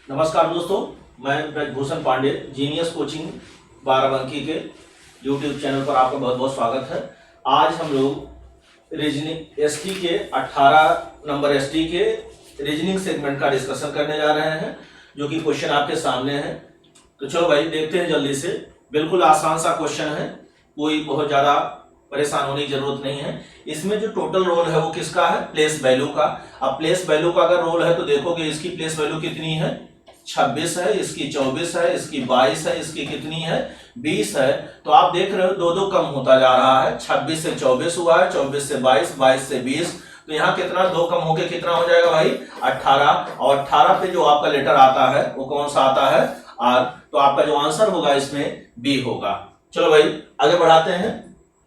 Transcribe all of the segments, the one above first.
नमस्कार दोस्तों, मैं ब्रजभूषण पांडे जीनियस कोचिंग बाराबंकी के यूट्यूब चैनल पर आपका बहुत बहुत स्वागत है। आज हम लोग रीजनिंग एसटी के 18 नंबर एसटी के रीजनिंग सेगमेंट का डिस्कशन करने जा रहे हैं, जो कि क्वेश्चन आपके सामने है। तो चलो भाई देखते हैं जल्दी से। बिल्कुल आसान सा क्वेश्चन है, कोई बहुत ज़्यादा परेशान होने की जरूरत नहीं है। इसमें जो टोटल रोल है वो किसका है? प्लेस वैल्यू का। अब प्लेस वैल्यू का अगर रोल है तो देखोगे इसकी प्लेस वैल्यू कितनी है? 26 है, इसकी 24 है, इसकी 22 है, इसकी कितनी है? 20 है। तो आप देख रहे हो दो दो कम होता जा रहा है। 26 से 24 हुआ है, 24 से 22, 22 से 20। तो यहाँ कितना दो कम होके कितना हो जाएगा भाई? 18। और 18 पे जो आपका लेटर आता है वो कौन सा आता है? आर। तो आपका जो आंसर होगा इसमें बी होगा। चलो भाई आगे बढ़ाते हैं।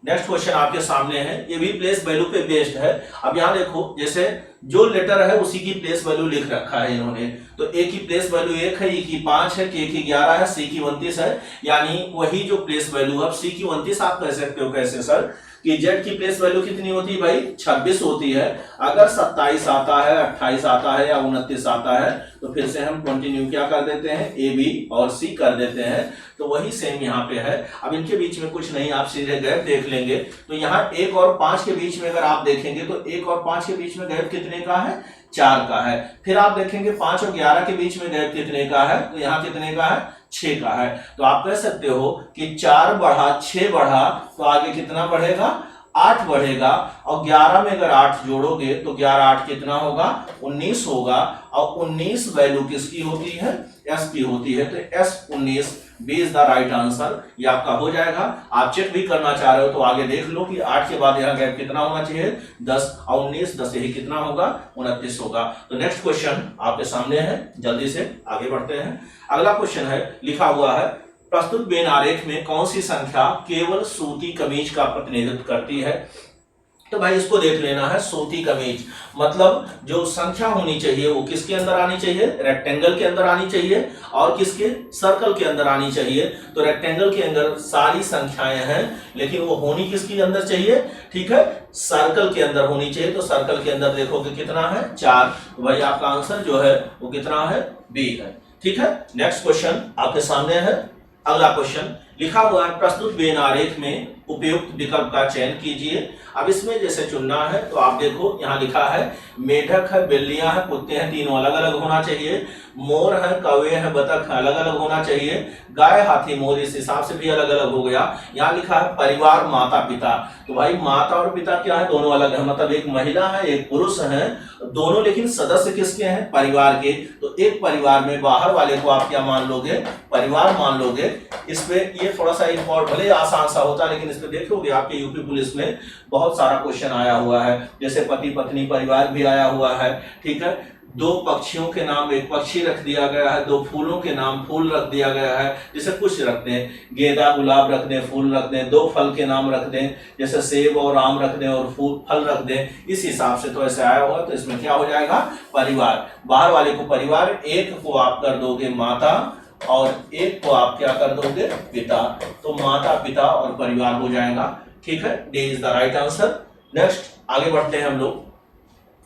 नेक्स्ट क्वेश्चन आपके सामने है, ये भी प्लेस वैल्यू पे बेस्ड है। अब यहाँ देखो, जैसे जो लेटर है उसी की प्लेस वैल्यू लिख रखा है इन्होंने। तो ए की प्लेस वैल्यू 1 है, ई की 5 है, के की 11 है, सी की 29 है। यानी वही जो प्लेस वैल्यू है, सी की 29 आप कह सकते हो कैसे सर कि जेड की प्लेस वैल्यू कितनी होती है भाई? 26 होती है। अगर 27 आता है, 28 आता है या 29 आता है तो फिर से हम कंटिन्यू क्या कर देते हैं? ए बी और सी कर देते हैं। तो वही सेम यहाँ पे है। अब इनके बीच में कुछ नहीं, आप सीधे गैप देख लेंगे। तो यहाँ 1 और 5 के बीच में अगर आप देखेंगे तो 1 और 5 के बीच में गैप कितने का है? 4 का है। फिर आप देखेंगे 5 और 11 के बीच में गैप कितने का है? तो यहाँ कितने का है? 6 का है। तो आप कह सकते हो कि 4 बढ़ा 6 बढ़ा तो आगे कितना बढ़ेगा? 8 बढ़ेगा। और 11 में अगर 8 जोड़ोगे तो 11 8 कितना होगा? 19 होगा। और 19 वैल्यू किसकी होती है? एस की होती है। तो S 19 B is the right answer. ये आपका हो जाएगा। आप चेक भी करना चाह रहे हो तो आगे देख लो कि 8 के बाद यहाँ गैप कितना होना चाहिए? 10 और 19, 10 यही कितना होगा? 29 होगा। तो नेक्स्ट क्वेश्चन आपके सामने है, जल्दी से आगे बढ़ते हैं। अगला क्वेश्चन है, लिखा हुआ है प्रस्तुत बेन आरेख में कौन सी संख्या केवल सूती कमीज का प्रतिनिधित्व करती है? तो भाई इसको देख लेना है। सूती कमीज मतलब जो संख्या होनी चाहिए वो किसके अंदर आनी चाहिए? रेक्टेंगल के अंदर आनी चाहिए। और किसके? सर्कल के अंदर आनी चाहिए। तो रेक्टेंगल के अंदर सारी संख्याएं हैं, लेकिन वो होनी किसके अंदर चाहिए? ठीक है, सर्कल के अंदर होनी चाहिए। तो सर्कल के अंदर देखोगे कितना है? 4। तो भाई आपका आंसर जो है वो कितना है? बी है। ठीक है, नेक्स्ट क्वेश्चन आपके सामने है। अगला क्वेश्चन लिखा हुआ है प्रस्तुत बेन आरेख में उपयुक्त विकल्प का चयन कीजिए। अब इसमें जैसे चुनना है तो आप देखो यहाँ लिखा है मेढक है, बिल्लियां हैं, कुत्ते हैं, तीनों अलग अलग होना चाहिए। मोर है, कौवे है, बतख है, अलग अलग होना चाहिए। गाय, हाथी, मोर इस हिसाब से भी अलग अलग हो गया। यहाँ लिखा है परिवार, माता पिता। तो भाई माता और पिता क्या है? दोनों अलग है। मतलब एक महिला है, एक पुरुष है, दोनों लेकिन सदस्य किसके हैं? परिवार के। तो एक परिवार में बाहर वाले को आप क्या मान लोगे? परिवार मान लोगे। इस पे ये थोड़ा सा इम्पोर्टेंट, भले आसान सा होता है, लेकिन इस पे देखोगे आपके यूपी पुलिस में बहुत सारा क्वेश्चन आया हुआ है। जैसे पति पत्नी परिवार भी आया हुआ है। ठीक है, 2 पक्षियों के नाम एक पक्षी रख दिया गया है, 2 फूलों के नाम फूल रख दिया गया है। जैसे कुछ रख दें, गेंदा गुलाब रख दें, फूल रख दें। 2 फल के नाम रख दें, जैसे सेब और आम रख दें और फल रख दें। इस हिसाब से तो ऐसे आया हुआ। तो इसमें क्या हो जाएगा? परिवार। बाहर वाले को परिवार, एक को आप कर दोगे माता और एक को आप क्या कर दोगे? पिता। तो माता पिता और परिवार हो जाएगा। ठीक है, D is the right answer. Next आगे बढ़ते हैं हम लोग।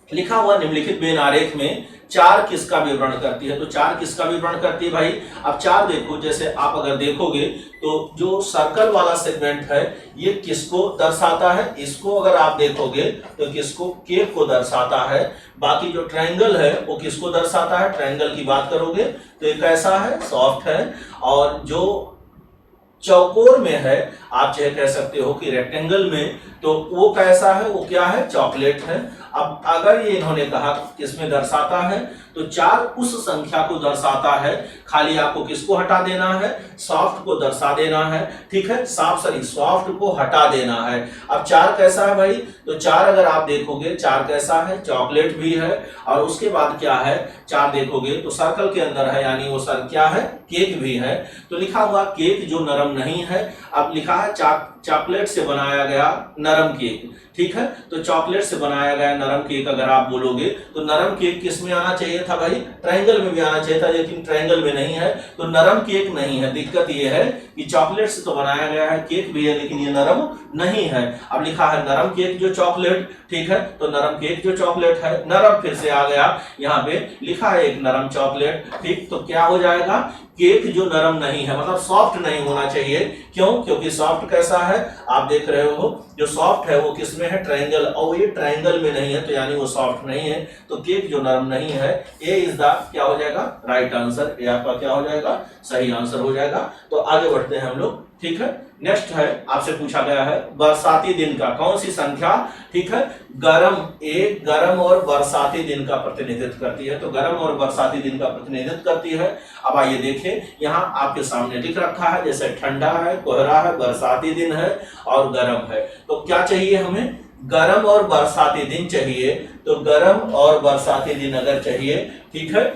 लिखा हुआ निम्नलिखित बेन आरेख में 4 किसका विवरण करती है? तो 4 किसका विवरण करती है भाई? अब 4 देखो, जैसे आप अगर देखोगे तो जो सर्कल वाला सेगमेंट है ये किसको दर्शाता है? इसको अगर आप देखोगे तो किसको? के को दर्शाता है। बाकी जो ट्रायंगल है वो किसको दर्शाता है? ट्रायंगल की बात करोगे तो ये कैसा है? सॉफ्ट है। और जो चौकोर में है, आप चाहे कह सकते हो कि रेक्टेंगल में, तो वो कैसा है? वो क्या है? चॉकलेट है। अब अगर ये इन्होंने कहा किसमें दर्शाता है, तो 4 उस संख्या को दर्शाता है। खाली आपको किसको हटा देना है? सॉफ्ट को दर्शा देना है। ठीक है, सॉफ्ट को हटा देना है। अब 4 कैसा है भाई? तो 4 अगर आप देखोगे 4 कैसा है? चॉकलेट भी है। और उसके बाद क्या है? 4 देखोगे तो सर्कल के अंदर है, यानी वो सर क्या है? केक भी है। तो लिखा हुआ केक जो नरम नहीं है। अब लिखा है चॉकलेट से बनाया गया नरम केक, ठीक है। तो चॉकलेट से बनाया गया नरम केक अगर आप बोलोगे तो नरम केक किस में आना चाहिए था भाई, ट्रायंगल में भी आना चाहिए था, लेकिन ट्रायंगल में नहीं है तो नरम केक नहीं है। दिक्कत ये है कि चॉकलेट से तो बनाया गया है, केक भी है लेकिन ये नरम नहीं है। अब लिखा है नरम केक जो चॉकलेट, ठीक है, तो नरम केक जो चॉकलेट है, नरम फिर से आ गया, यहाँ पे लिखा है एक नरम चॉकलेट, ठीक। तो क्या हो जाएगा, केक जो नरम नहीं है, मतलब सॉफ्ट नहीं होना चाहिए। क्यों? क्योंकि सॉफ्ट कैसा है आप देख रहे हो, जो सॉफ्ट है वो किस में है, ट्रायंगल, और ये ट्रायंगल में नहीं है तो यानी वो सॉफ्ट नहीं है। तो केक जो नरम नहीं है, ए इज द क्या हो जाएगा, राइट आंसर। ए आपका क्या हो जाएगा, सही आंसर हो जाएगा। तो आगे बढ़ते हैं हम लोग, ठीक है। नेक्स्ट है, आपसे पूछा गया है बरसाती दिन का कौन सी संख्या, ठीक है, गरम, एक गरम और बरसाती दिन का प्रतिनिधित्व करती है। तो गरम और बरसाती दिन का प्रतिनिधित्व करती है। अब आइए देखें, यहाँ आपके सामने लिख रखा है, जैसे ठंडा है, कोहरा है, बरसाती दिन है और गरम है। तो क्या चाहिए हमें, गरम और बरसाती दिन चाहिए। तो गरम और बरसाती दिन अगर चाहिए, ठीक है,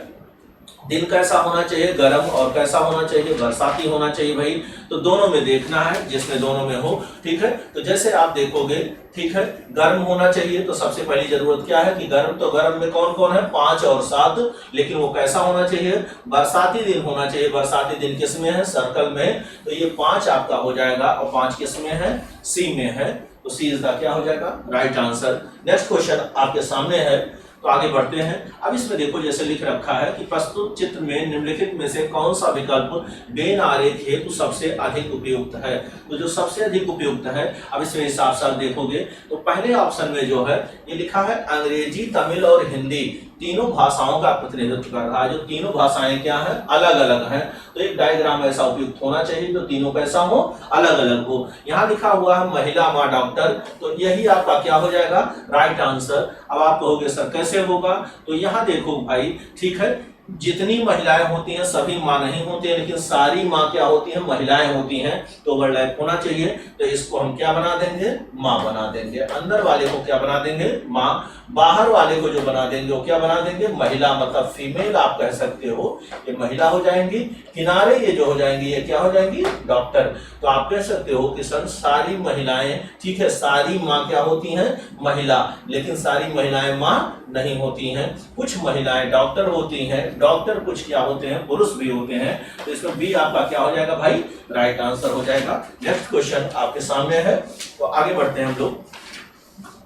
दिन कैसा होना चाहिए, गरम, और कैसा होना चाहिए, बरसाती होना चाहिए भाई। तो दोनों में देखना है, जिसमें दोनों में हो, ठीक है। तो जैसे आप देखोगे, ठीक है, गर्म होना चाहिए तो सबसे पहली जरूरत क्या है कि गर्म, तो गर्म में कौन कौन है, 5 और 7, लेकिन वो कैसा होना चाहिए, बरसाती दिन होना चाहिए। बरसाती दिन किस में है, सर्कल में, तो ये 5 आपका हो जाएगा, और 5 किस में है, सी में है। तो सी इज द क्या हो जाएगा, राइट आंसर। नेक्स्ट क्वेश्चन आपके सामने है, तो आगे बढ़ते हैं। अब इसमें देखो जैसे लिख रखा है कि प्रस्तुत चित्र में निम्नलिखित में से कौन सा विकल्प बेन आरेख हेतु सबसे अधिक उपयुक्त है। तो जो सबसे अधिक उपयुक्त है, अब इसमें हिसाब से देखोगे तो पहले ऑप्शन में जो है ये लिखा है अंग्रेजी, तमिल और हिंदी तीनों भाषाओं का प्रतिनिधित्व कर रहा है। जो तीनों भाषाएं क्या है, अलग अलग हैं। तो एक डायग्राम ऐसा उपयुक्त होना चाहिए जो तीनों कैसा हो, अलग अलग हो। यहाँ लिखा हुआ है महिला माँ डॉक्टर, तो यही आपका क्या हो जाएगा, राइट आंसर। अब आप कहोगे सर कैसे होगा, तो यहाँ देखो भाई, ठीक है, जितनी महिलाएं होती हैं सभी माँ नहीं होती हैं, लेकिन सारी माँ क्या होती हैं, महिलाएं होती हैं। तो ओवरलैप होना चाहिए, तो इसको हम क्या बना देंगे, माँ बना देंगे। अंदर वाले को क्या बना देंगे, माँ, बाहर वाले को जो बना देंगे वो क्या बना देंगे, महिला, मतलब फीमेल आप कह सकते हो, ये महिला हो जाएंगी। किनारे ये जो हो जाएंगी ये क्या हो जाएंगी, डॉक्टर। तो आप कह सकते हो कि सर सारी महिलाएं, ठीक है, सारी माँ क्या होती हैं, महिला, लेकिन सारी महिलाएं माँ नहीं होती हैं। कुछ महिलाएं डॉक्टर होती हैं, डॉक्टर कुछ क्या होते हैं, पुरुष भी होते हैं। तो इसमें बी आपका क्या हो जाएगा भाई, राइट आंसर हो जाएगा। नेक्स्ट क्वेश्चन आपके सामने है, तो आगे बढ़ते हैं हम लोग।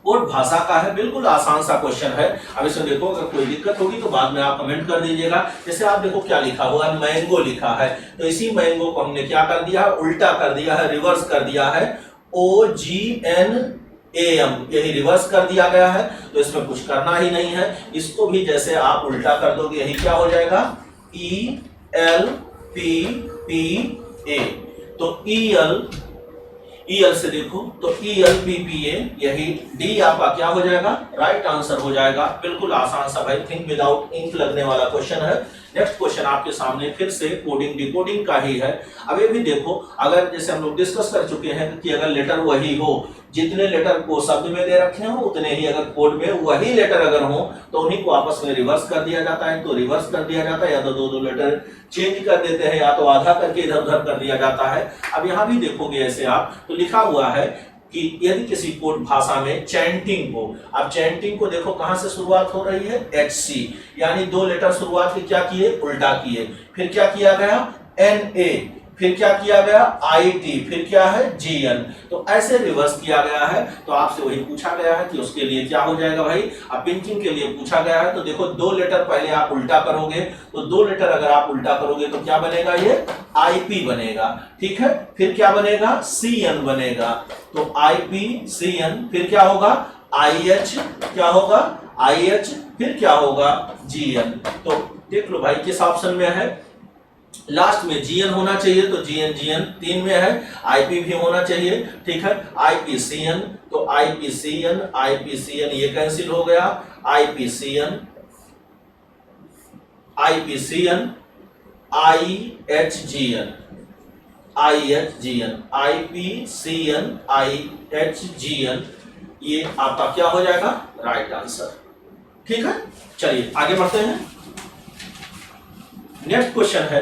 कोड भाषा का है, बिल्कुल आसान सा क्वेश्चन है। अब इसमें देखो अगर कोई दिक्कत होगी तो बाद में आप कमेंट कर दीजिएगा। जैसे आप देखो क्या लिखा हुआ है, मैंगो लिखा है, तो इसी मैंगो को हमने क्या कर दिया, उल्टा कर दिया है, रिवर्स कर दिया है, OGNAM, यही रिवर्स कर दिया गया है। तो इसमें कुछ करना ही नहीं है, इसको भी जैसे आप उल्टा कर दोगे यही क्या हो जाएगा, ELPPA। तो EL से देखो तो ELPPA, यही डी आपका क्या हो जाएगा, राइट आंसर हो जाएगा। बिल्कुल आसान सा भाई, थिंक विदाउट इंक लगने वाला क्वेश्चन है। नेक्स्ट क्वेश्चन आपके सामने फिर से कोडिंग डिकोडिंग का ही है। अब ये भी देखो, अगर जैसे हम लोग डिस्कस कर चुके हैं कि अगर लेटर वही हो, जितने लेटर को शब्द में दे रखे हो उतने ही अगर कोड में वही लेटर अगर हो तो उन्हीं को आपस में रिवर्स कर दिया जाता है। तो रिवर्स कर दिया जाता है, या तो दो लेटर चेंज कर देते हैं, या तो आधा करके इधर उधर कर दिया जाता है। अब यहाँ भी देखोगे ऐसे आप, तो लिखा हुआ है कि यदि किसी कोड भाषा में चैंटिंग हो, अब चैंटिंग को देखो कहां से शुरुआत हो रही है, HC, यानी 2 लेटर शुरुआत की क्या किए, उल्टा किए, फिर क्या किया गया, NA, फिर क्या किया गया, IT, फिर क्या है, GN। तो ऐसे रिवर्स किया गया है। तो आपसे वही पूछा गया है कि उसके लिए क्या हो जाएगा भाई, अब पिंचिंग के लिए पूछा गया है। तो देखो 2 लेटर पहले आप उल्टा करोगे, तो 2 लेटर अगर आप उल्टा करोगे तो क्या बनेगा, ये IP बनेगा, ठीक है। फिर क्या बनेगा, CN बनेगा। तो IP CN, फिर क्या होगा, IH, क्या होगा, IH, फिर क्या होगा, GN। तो देख लो भाई किस ऑप्शन में है, लास्ट में GN होना चाहिए, तो GN 3 में है, IP भी होना चाहिए, ठीक है, IPCN, तो IPCN ये कैंसिल हो गया, IPCN IHGN, IPCN IHGN, ये आपका क्या हो जाएगा, राइट आंसर, ठीक है। चलिए आगे बढ़ते हैं। नेक्स्ट क्वेश्चन है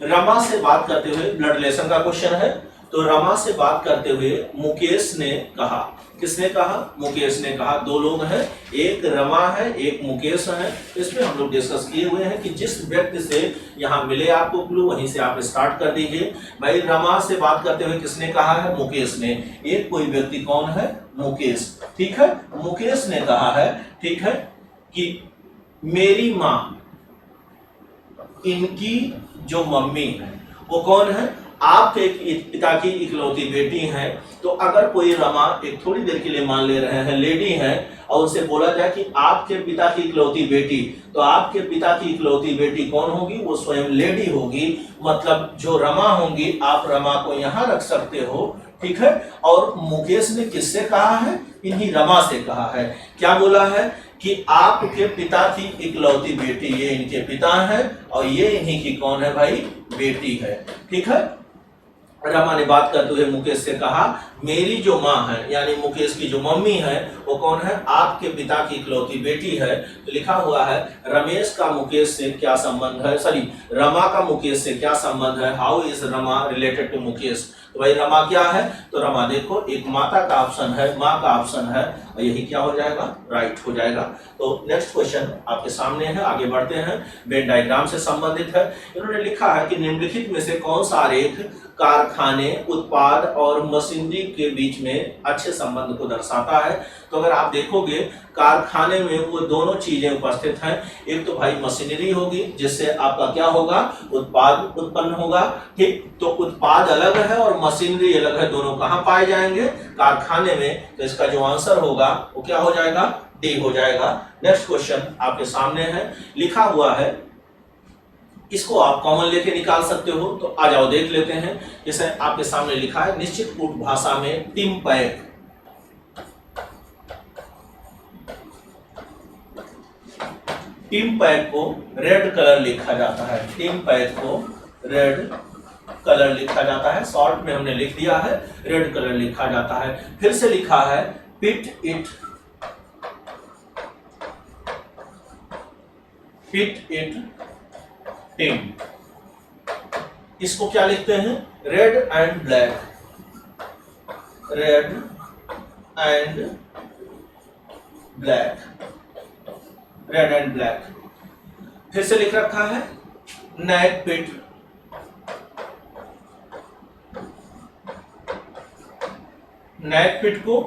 रमा से बात करते हुए ब्लड रिलेशन का क्वेश्चन है। तो रमा से बात करते हुए मुकेश ने कहा, किसने कहा? मुकेश ने कहा। दो लोग हैं, एक रमा है एक मुकेश है। इसमें हम लोग डिस्कस किए हुए हैं कि जिस व्यक्ति से यहाँ मिले आपको क्लू वहीं से आप स्टार्ट कर दीजिए। भाई रमा से बात करते हुए किसने कहा है? मुकेश ने। एक कोई व्यक्ति कौन है? मुकेश। ठीक है, मुकेश ने कहा है, ठीक है, कि मेरी माँ, इनकी जो मम्मी है वो कौन है? आपके पिता की इकलौती बेटी है। तो अगर कोई रमा, एक थोड़ी देर के लिए मान ले रहे हैं लेडी है, और उसे बोला जाए कि आपके पिता की इकलौती बेटी, तो आपके पिता की इकलौती बेटी कौन होगी? वो स्वयं लेडी होगी। मतलब जो रमा होंगी, आप रमा को यहाँ रख सकते हो। ठीक है, और मुकेश ने किससे कहा है? इन्हीं रमा से कहा है। क्या बोला है? कि आपके पिता की इकलौती बेटी, ये इनके पिता है और ये इन्हीं की कौन है भाई? बेटी है। ठीक है, रमा ने बात करते हुए मुकेश से कहा, मेरी जो माँ है यानी मुकेश की जो मम्मी है वो कौन है? आपके पिता की इकलौती बेटी है। तो लिखा हुआ है रमेश का मुकेश से क्या संबंध है, सॉरी रमा का मुकेश से क्या संबंध है? How is Rama related to Mukesh? तो भाई रमा क्या है? तो रमा देखो, एक माता का ऑप्शन है, माँ का ऑप्शन है, और यही क्या हो जाएगा? राइट हो जाएगा। तो नेक्स्ट क्वेश्चन आपके सामने है, आगे बढ़ते हैं। वेन डायग्राम से संबंधित है। इन्होंने लिखा है कि निम्नलिखित में से कौन सा आरेख कारखाने, उत्पाद और मशीनरी के बीच में अच्छे संबंध को दर्शाता है? तो अगर आप देखोगे कारखाने में वो दोनों चीजें उपस्थित हैं। एक तो भाई मशीनरी होगी जिससे आपका क्या होगा? उत्पाद उत्पन्न होगा। ठीक, तो उत्पाद अलग है और मशीनरी अलग है, दोनों कहाँ पाए जाएंगे? कारखाने में। तो इसका जो आंसर होगा वो क्या हो जाएगा? डी हो जाएगा। नेक्स्ट क्वेश्चन आपके सामने है, लिखा हुआ है, इसको आप कॉमन लेके निकाल सकते हो। तो आ जाओ देख लेते हैं। जैसे आपके सामने लिखा है, निश्चित कूट भाषा में टिम पैक, टिम पैक को रेड कलर लिखा जाता है। टिम पैक को रेड कलर लिखा जाता है। शॉर्ट में हमने लिख दिया है, रेड कलर लिखा जाता है। फिर से लिखा है पिट इट टिम। इसको क्या लिखते हैं? Red and black, red and black, red and black. फिर से लिख रखा है नेक पिट, नेक पिट को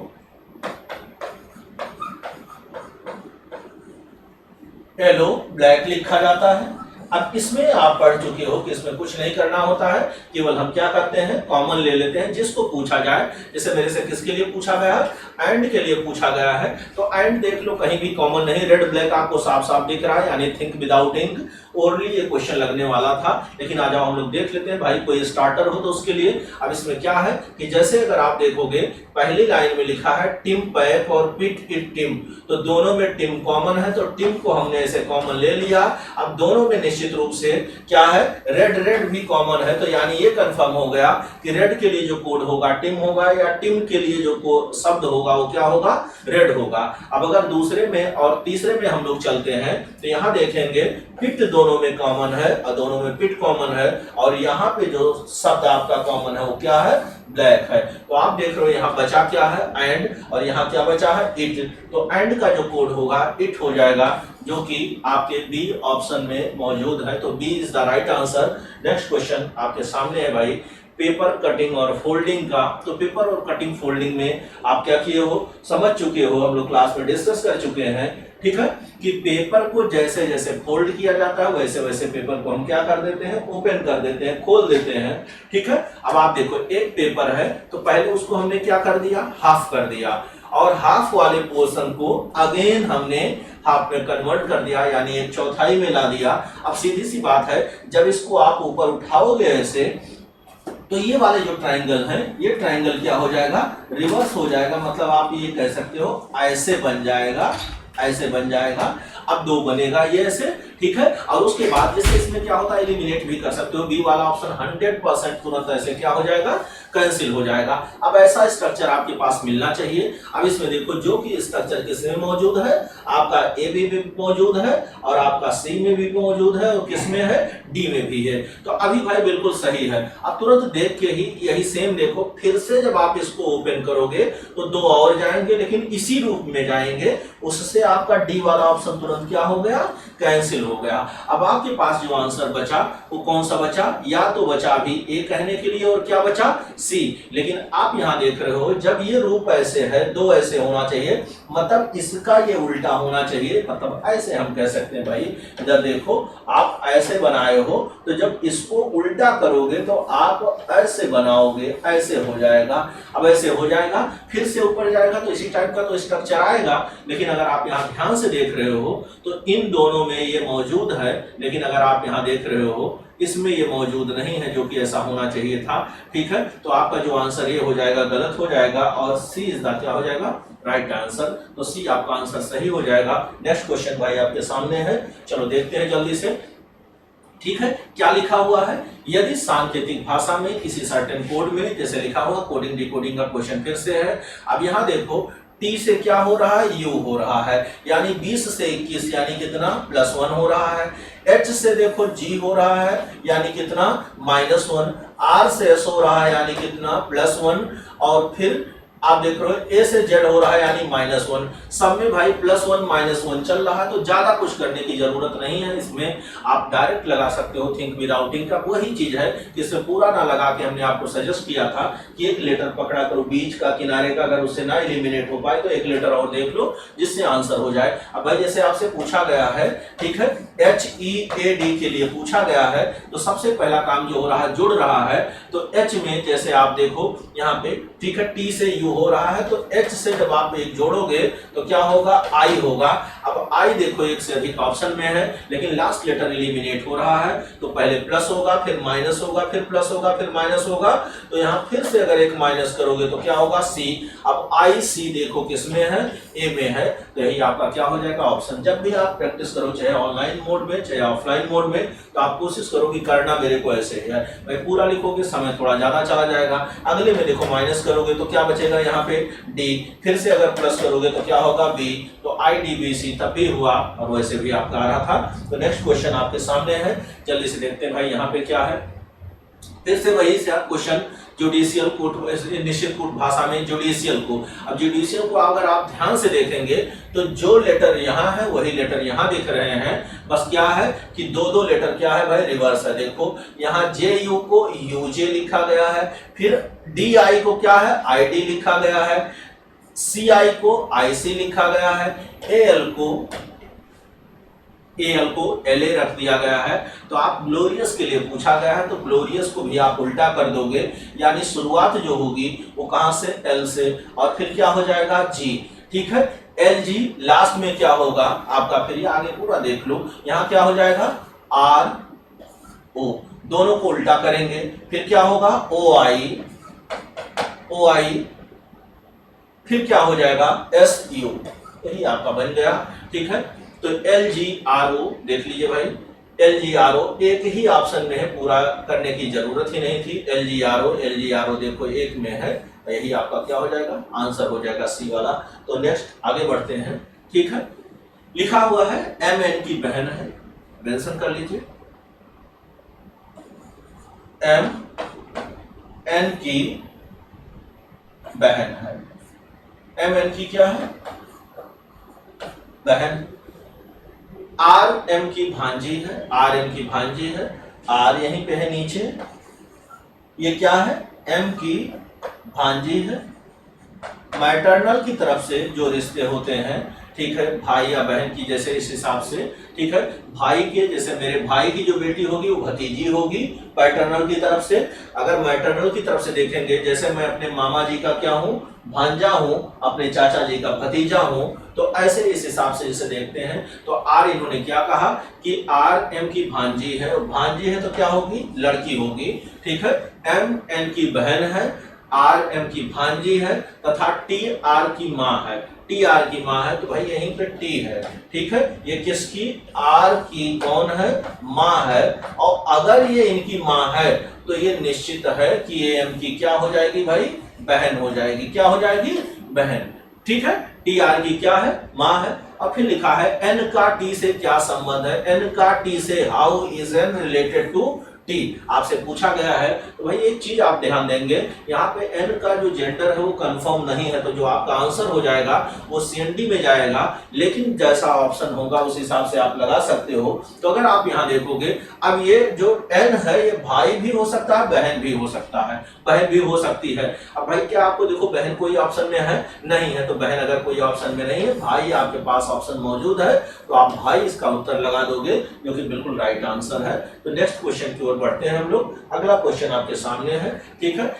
येलो ब्लैक लिखा जाता है। अब इसमें आप पढ़ चुके हो कि इसमें कुछ नहीं करना होता है, केवल हम क्या करते हैं? कॉमन ले लेते हैं जिसको पूछा जाए। जैसे मेरे से किसके लिए पूछा गया है? एंड के लिए पूछा गया है, तो एंड देख लो, कहीं भी कॉमन नहीं। रेड ब्लैक आपको साफ साफ दिख रहा है, यानी थिंक विदाउट इंक। ओरली ये क्वेश्चन लगने वाला था, लेकिन आ जाओ हम लोग देख लेते हैं। भाई कोई स्टार्टर हो तो उसके लिए। अब इसमें क्या है कि जैसे अगर आप देखोगे पहली लाइन में लिखा है टिम पैक और पिट इट टिम, तो दोनों में टिम कॉमन है, तो टिम को हमने ऐसे कॉमन ले लिया। अब दोनों में निश्चित रूप से क्या है? रेड, रेड भी कॉमन है, तो यानी ये कंफर्म हो गया कि रेड के लिए जो कोड होगा टिम होगा, या टिम के लिए जो शब्द होगा वो क्या होगा? रेड होगा। अब अगर दूसरे में और तीसरे में हम लोग चलते हैं तो यहाँ देखेंगे पिट दोनों में कॉमन है और दोनों में पिट कॉमन है, और यहाँ पे जो शब्द आपका कॉमन है वो क्या है? ब्लैक है। तो आप देख रहे हो यहाँ बचा क्या है? एंड, और यहाँ क्या बचा है? इट। तो एंड का जो कोड होगा इट हो जाएगा, जो कि आपके बी ऑप्शन में मौजूद है। तो B is the right answer. Next question आपके सामने है भाई, पेपर कटिंग और फोल्डिंग का। तो पेपर और कटिंग फोल्डिंग में आप क्या किए हो? समझ चुके हो, हम लोग क्लास में डिस्कस कर चुके हैं। ठीक है, कि पेपर को जैसे जैसे फोल्ड किया जाता है वैसे वैसे पेपर को हम क्या कर देते हैं? ओपन कर देते हैं, खोल देते हैं। ठीक है, अब आप देखो एक पेपर है तो पहले उसको हमने क्या कर दिया? हाफ कर दिया, और हाफ वाले पोर्शन को अगेन हमने हाफ में कन्वर्ट कर दिया, यानी एक चौथाई में ला दिया। अब सीधी सी बात है, जब इसको आप ऊपर उठाओगे ऐसे, तो ये वाले जो ट्रायंगल हैं, ये ट्रायंगल क्या हो जाएगा? रिवर्स हो जाएगा। मतलब आप ये कह सकते हो ऐसे बन जाएगा, ऐसे बन जाएगा। अब दो बनेगा ये ऐसे। ठीक है। और उसके बाद जैसे इसमें क्या होता है, एलिमिनेट भी कर सकते हो, बी वाला ऑप्शन 100% तुरंत ऐसे क्या हो जाएगा, कैंसिल हो जाएगा। अब ऐसा स्ट्रक्चर आपके पास मिलना चाहिए। अब इसमें देखो जो कि स्ट्रक्चर किसमें मौजूद है, आपका ए में मौजूद है और आपका सी में भी मौजूद है और किसमें है, डी में भी है। तो अभी भाई बिल्कुल सही है। अब तुरंत देख के ही यही सेम देखो, फिर से जब आप इसको ओपन करोगे तो दो और जाएंगे, लेकिन इसी रूप में जाएंगे, उससे आपका डी वाला ऑप्शन तुरंत क्या हो गया, कैंसिल हो गया। अब आपके पास जो आंसर बचा वो कौन सा बचा, या तो बचा अभी ए कहने के लिए और क्या बचा, सी। लेकिन आप यहां देख रहे हो जब ये रूप ऐसे है, दो ऐसे होना चाहिए, मतलब इसका ये उल्टा होना चाहिए, मतलब ऐसे हम कह सकते हैं भाई। इधर देखो आप ऐसे बनाए हो, तो जब इसको उल्टा करोगे तो आप ऐसे बनाओगे, ऐसे हो जाएगा। अब ऐसे हो जाएगा, फिर से ऊपर जाएगा तो इसी टाइप का तो स्ट्रक्चर आएगा। लेकिन अगर आप यहाँ ध्यान से देख रहे हो तो इन दोनों में ये मौजूद है, लेकिन अगर आप यहाँ देख रहे हो इसमें ये मौजूद नहीं है, जो कि ऐसा होना चाहिए था। ठीक है, तो आपका जो आंसर ये हो जाएगा गलत हो जाएगा और सी इज द क्या हो जाएगा, राइट आंसर। तो सी आपका आंसर सही हो जाएगा। नेक्स्ट क्वेश्चन भाई आपके सामने है, चलो देखते हैं जल्दी से। ठीक है, क्या लिखा हुआ है, यदि सांकेतिक भाषा में किसी सर्टेन कोड में, जैसे लिखा हुआ कोडिंग डिकोडिंग का क्वेश्चन फिर से है। अब यहाँ देखो टी से क्या हो रहा है, यू हो रहा है, यानी 20 से 21 यानी कितना, +1 हो रहा है। एच से देखो जी हो रहा है, यानी कितना, -1। आर से एस हो रहा है, यानी कितना, +1। और फिर आप देख रहे हो ए से जेड हो रहा है, यानी -1। सब में भाई +1 -1 चल रहा है, तो ज्यादा कुछ करने की जरूरत नहीं है। इसमें आप डायरेक्ट लगा सकते हो थिंक विदाउटिंग का। वही चीज है कि इसमें पूरा ना लगा के हमने आपको सजेस्ट किया था कि एक लेटर पकड़ा करो बीच का, किनारे का, अगर उससे ना एलिमिनेट हो पाए तो एक लेटर और देख लो जिससे आंसर हो जाए। अब भाई जैसे आपसे पूछा गया है, ठीक है, HEAD के लिए पूछा गया है, तो सबसे पहला काम जो हो रहा है, जुड़ रहा है, तो H में जैसे आप देखो यहाँ पे, ठीक है, T से U हो रहा है, तो H से जब आप एक जोड़ोगे तो क्या होगा, I होगा। अब I देखो एक से अधिक ऑप्शन में है, लेकिन लास्ट लेटर एलिमिनेट हो रहा है, तो पहले प्लस होगा, फिर माइनस होगा, फिर प्लस होगा, फिर माइनस होगा। तो यहाँ फिर से अगर एक माइनस करोगे तो क्या होगा, C। अब IC देखो किसमें है, A में है, तो यही आपका क्या हो जाएगा, ऑप्शन। जब भी आप प्रैक्टिस करो, चाहे ऑनलाइन मोड में चाहे ऑफलाइन मोड में, तो आप कोशिश करो कि करना मेरे को ऐसे है भाई, पूरा लिखोगे समय थोड़ा ज्यादा चला जाएगा। अगले में देखो माइनस करोगे तो क्या बचेगा यहाँ पे, D। फिर से अगर प्लस करोगे तो क्या होगा, B। तो IDBC तब भी हुआ और वैसे भी आपका आ रहा था। तो नेक्स्ट क्वेश्चन आपके सामने है, जल्दी से देखते हैं भाई यहाँ पे क्या है। फिर से वही से क्वेश्चन, जुडिशियल कोर्ट, निश्चित कोर्ट भाषा में जुडिशियल को। अब जुडिशियल को अगर आप ध्यान से देखेंगे तो जो लेटर यहाँ है वही लेटर यहाँ दिख रहे हैं, बस क्या है कि दो दो लेटर क्या है भाई, रिवर्स है। देखो यहाँ JU को UJ लिखा गया है, फिर DI को क्या है, ID लिखा गया है, CI को IC लिखा गया है, AL को LA रख दिया गया है। तो आप ग्लोरियस के लिए पूछा गया है, तो ग्लोरियस को भी आप उल्टा कर दोगे, यानी शुरुआत जो होगी वो कहां से, L से, और फिर क्या हो जाएगा, G। ठीक है, LG लास्ट में क्या होगा आपका, फिर ये आगे पूरा देख लो, यहाँ क्या हो जाएगा, RO, दोनों को उल्टा करेंगे, फिर क्या होगा, OI, फिर क्या हो जाएगा, SU, यही आपका बन गया। ठीक है, तो LGRO देख लीजिए भाई, LGRO एक ही ऑप्शन में है, पूरा करने की जरूरत ही नहीं थी। LGRO देखो एक में है, यही आपका क्या हो जाएगा, आंसर हो जाएगा C वाला। तो नेक्स्ट आगे बढ़ते हैं। ठीक है, लिखा हुआ है MN की बहन है, मेंशन कर लीजिए, MN की बहन है। MN की क्या है, बहन। RM की भांजी है, RM की भांजी है, R यहीं पे है नीचे, ये क्या है, M की भांजी है। मैटरनल की तरफ से जो रिश्ते होते हैं, ठीक है, भाई या बहन की, जैसे इस हिसाब से, ठीक है, भाई के जैसे मेरे भाई की जो बेटी होगी वो भतीजी होगी पैटर्नल की तरफ से। अगर मैटरनल की तरफ से देखेंगे, जैसे मैं अपने मामा जी का क्या हूँ, भांजा हूँ, अपने चाचा जी का भतीजा हूँ, तो ऐसे इस हिसाब से इसे देखते हैं। तो आर इन्होंने क्या कहा कि RM की भांजी है, और भांजी है तो क्या होगी, लड़की होगी। ठीक है, MN की बहन है, आर एम की भांजी है तथा टी आर की माँ है। टी आर की माँ है तो भाई यहीं पे टी है, ठीक है। ये किसकी, आर की कौन है, माँ है। और अगर ये इनकी माँ है तो ये निश्चित है कि एम की क्या हो जाएगी भाई, बहन हो जाएगी। क्या हो जाएगी, बहन, ठीक है। टी आर की क्या है, माँ है। और फिर लिखा है एन का टी से क्या संबंध है, एन का टी से how is N related to T, आपसे पूछा गया है। तो भाई एक चीज आप ध्यान देंगे, यहाँ पे एन का जो जेंडर है वो कंफर्म नहीं है, तो जो आपका आंसर हो जाएगा वो सीएनडी में जाएगा। लेकिन जैसा ऑप्शन होगा उस हिसाब से आप लगा सकते हो। तो अगर आप यहाँ देखोगे, अब ये जो एन है ये भाई भी हो सकता है, बहन भी हो सकता है, बहन भी हो सकती है। अब भाई क्या आपको देखो बहन कोई ऑप्शन में है, नहीं है, तो बहन अगर कोई ऑप्शन में नहीं है, भाई आपके पास ऑप्शन मौजूद है, तो आप भाई इसका उत्तर लगा दोगे, जो कि बिल्कुल राइट आंसर है। तो नेक्स्ट क्वेश्चन की ओर बढ़ते हैं हम लोग। अगला क्वेश्चन आपके सामने है, ठीक है,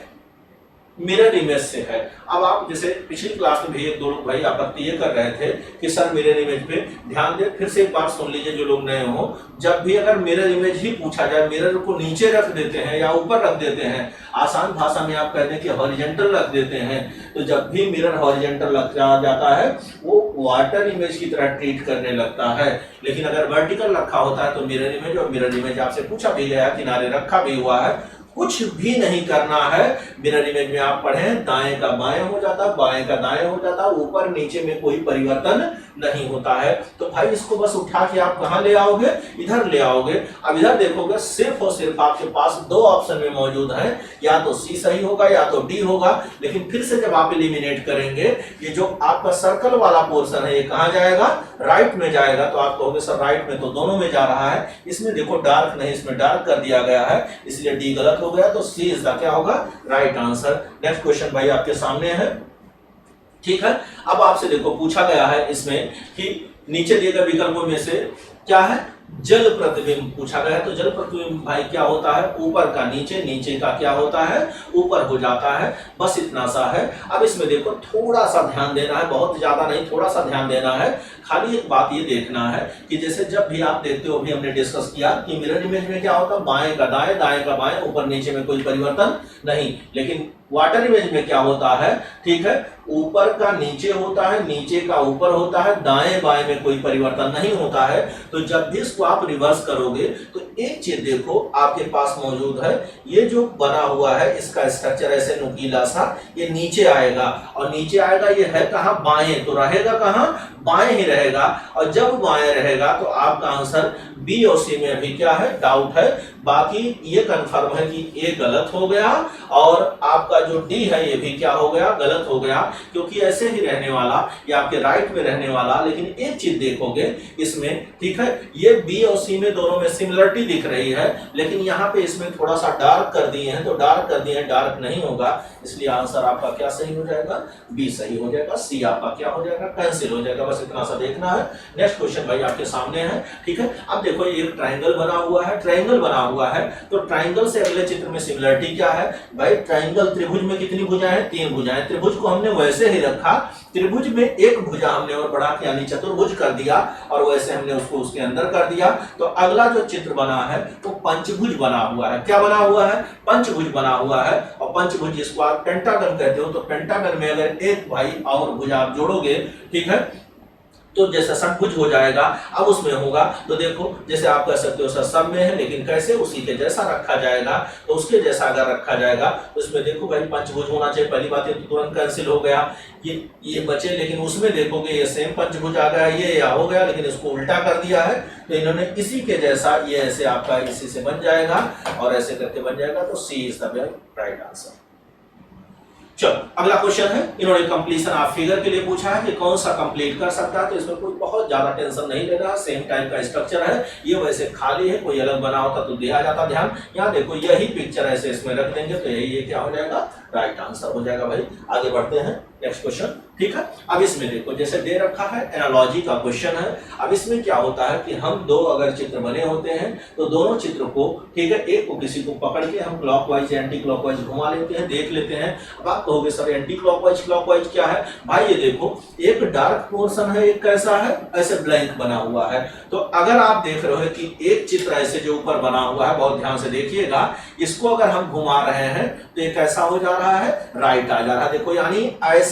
मिरर इमेज से है। अब आप जैसे पिछली क्लास में भी एक दो लोग भाई आपत्ति ये कर रहे थे कि सर मिरर इमेज पे ध्यान दे, फिर से एक बार सुन लीजिए जो लोग नए हो, जब भी अगर मिरर इमेज ही पूछा जाए, मिरर को नीचे रख देते हैं या ऊपर रख देते हैं, आसान भाषा में आप कहते हैं कि हॉरिजॉन्टल रख देते हैं, तो जब भी मिरर हॉरिजॉन्टल रखा जाता है वो वाटर इमेज की तरह ट्रीट करने लगता है। लेकिन अगर वर्टिकल रखा होता है तो मिरर इमेज, और मिरर इमेज आपसे पूछा भी गया, किनारे रखा भी हुआ है, कुछ भी नहीं करना है। मिरर इमेज में आप पढ़ें, दाएं का बाएं हो जाता है, बाएं का दाएं हो जाता है, ऊपर नीचे में कोई परिवर्तन नहीं होता है। तो भाई इसको बस उठा के आप कहां ले आओगे, इधर ले आओगे। अब इधर देखोगे, सिर्फ और सिर्फ आपके पास दो ऑप्शन में मौजूद है, या तो सी सही होगा या तो डी होगा। लेकिन फिर से जब आप एलिमिनेट करेंगे, ये जो आपका सर्कल वाला पोर्शन है ये कहां जाएगा, राइट में जाएगा। तो आप कहोगे सर राइट में तो दोनों में जा रहा है, इसमें देखो डार्क नहीं, इसमें डार्क कर दिया गया है, इसलिए डी गलत हो गया। तो सी इज द क्या होगा, राइट आंसर। नेक्स्ट क्वेश्चन भाई आपके सामने है, ठीक है। अब आपसे देखो पूछा गया है इसमें कि नीचे दिए गए विकल्पों में से क्या है, जल प्रतिबिंब पूछा गया है। तो जल प्रतिबिंब भाई क्या होता है, ऊपर का नीचे, नीचे का क्या होता है, ऊपर हो जाता है, बस इतना सा है। अब इसमें देखो थोड़ा सा ध्यान देना है, बहुत ज्यादा नहीं, थोड़ा सा ध्यान देना है। खाली एक बात ये देखना है कि जैसे जब भी आप देखते हो, अभी हमने डिस्कस किया कि मिरर इमेज में क्या होता है, बाएं का दाएं, दाएं का बाएं, ऊपर नीचे में कोई परिवर्तन नहीं। लेकिन वाटर इमेज में क्या होता है, ठीक है, ऊपर का नीचे होता है, नीचे का ऊपर होता है, दाएं बाएं में कोई परिवर्तन नहीं होता है। तो जब भी इसको आप रिवर्स करोगे तो एक चीज देखो आपके पास मौजूद है, ये जो बना हुआ है इसका स्ट्रक्चर ऐसे नुकीला सा, ये नीचे आएगा, और नीचे आएगा, ये है कहां, बाएं, तो रहेगा कहां, बाएं ही रहेगा। और जब बाएं रहेगा तो आपका आंसर बी और सी में अभी क्या है, डाउट है। बाकी ये कंफर्म है कि ए गलत हो गया, और आपका जो डी है ये भी क्या हो गया, गलत हो गया, क्योंकि ऐसे ही रहने वाला, ये आपके राइट में रहने वाला। लेकिन एक चीज देखोगे इसमें, ठीक है, ये बी और सी में दोनों में सिमिलरिटी दिख रही है, लेकिन यहाँ पे इसमें थोड़ा सा डार्क कर दिए हैं, तो डार्क कर दिए हैं, डार्क नहीं होगा, इसलिए आंसर आपका क्या सही हो जाएगा, बी सही हो जाएगा। सी आपका क्या हो जाएगा, कैंसिल हो जाएगा। बस इतना सा देखना है। नेक्स्ट क्वेश्चन भाई आपके सामने है, ठीक है। अब देखो ये एक ट्राइंगल बना हुआ है, ट्राइंगल बना हुआ है, तो ट्राइंगल से अगले चित्र में सिमिलरिटी क्या है भाई, ट्राइंगल त्रिभुज में कितनी भुजाएं हैं, तीन भुजाएं। त्रिभुज को हमने वैसे ही रखा, त्रिभुज में एक भुजा हमने और बढ़ा के यानी चतुर्भुज कर दिया, और वैसे हमने उसको उसके अंदर कर दिया। तो अगला जो चित्र बना है वो पंचभुज बना हुआ है। क्या बना हुआ है, पंचभुज बना हुआ है। और पंचभुज जिसको आप पेंटागन कहते हो, तो पेंटागन में अगर एक भाई और भुजा आप जोड़ोगे, ठीक है, तो जैसा षटभुज हो जाएगा। अब उसमें होगा, तो देखो जैसे आप कह सकते हो सर सब में है, लेकिन कैसे, उसी के जैसा रखा जाएगा। तो उसके जैसा अगर रखा जाएगा तो उसमें देखो भाई पंचभुज होना चाहिए, पहली बात ये तो तुरंत कैंसिल हो गया, ये बचे। लेकिन उसमें देखोगे ये सेम पंचभुज आ गया, ये या हो गया, लेकिन इसको उल्टा कर दिया है, तो इन्होंने इसी के जैसा, ये ऐसे आपका इसी से बन जाएगा, और ऐसे करके बन जाएगा। तो सी इज द राइट आंसर। चलो अगला क्वेश्चन है, इन्होंने कंप्लीशन ऑफ फिगर के लिए पूछा है कि कौन सा कंप्लीट कर सकता है। तो इसमें कोई बहुत ज्यादा टेंशन नहीं लेना, सेम टाइप का स्ट्रक्चर है, ये वैसे खाली है, कोई अलग बना होता तो दिया जाता ध्यान। यहाँ देखो यही पिक्चर ऐसे इसमें रख देंगे, तो यही ये क्या हो जाएगा, राइट आंसर हो जाएगा। भाई आगे बढ़ते हैं नेक्स्ट क्वेश्चन। ठीक है, अब इसमें देखो जैसे दे रखा है एनालॉजी का क्वेश्चन है। अब इसमें क्या होता है कि हम दो अगर चित्र बने होते हैं तो दोनों चित्र को, ठीक है, एक को किसी को पकड़ के हम क्लॉकवाइज एंटी क्लॉकवाइज घुमा लेते हैं, देख लेते हैं। अब आप कहोगे सर एंटी क्लॉकवाइज क्लॉकवाइज क्या है? भाई ये देखो एक डार्क पोर्शन है, एक कैसा है, ऐसे ब्लैंक बना हुआ है। तो अगर आप देख रहे हो कि एक चित्र ऐसे जो ऊपर बना हुआ है, बहुत ध्यान से देखिएगा, इसको अगर हम घुमा रहे हैं तो ये कैसा हो जा रहा है, राइट आ जा रहा है। देखो यानी ऐसे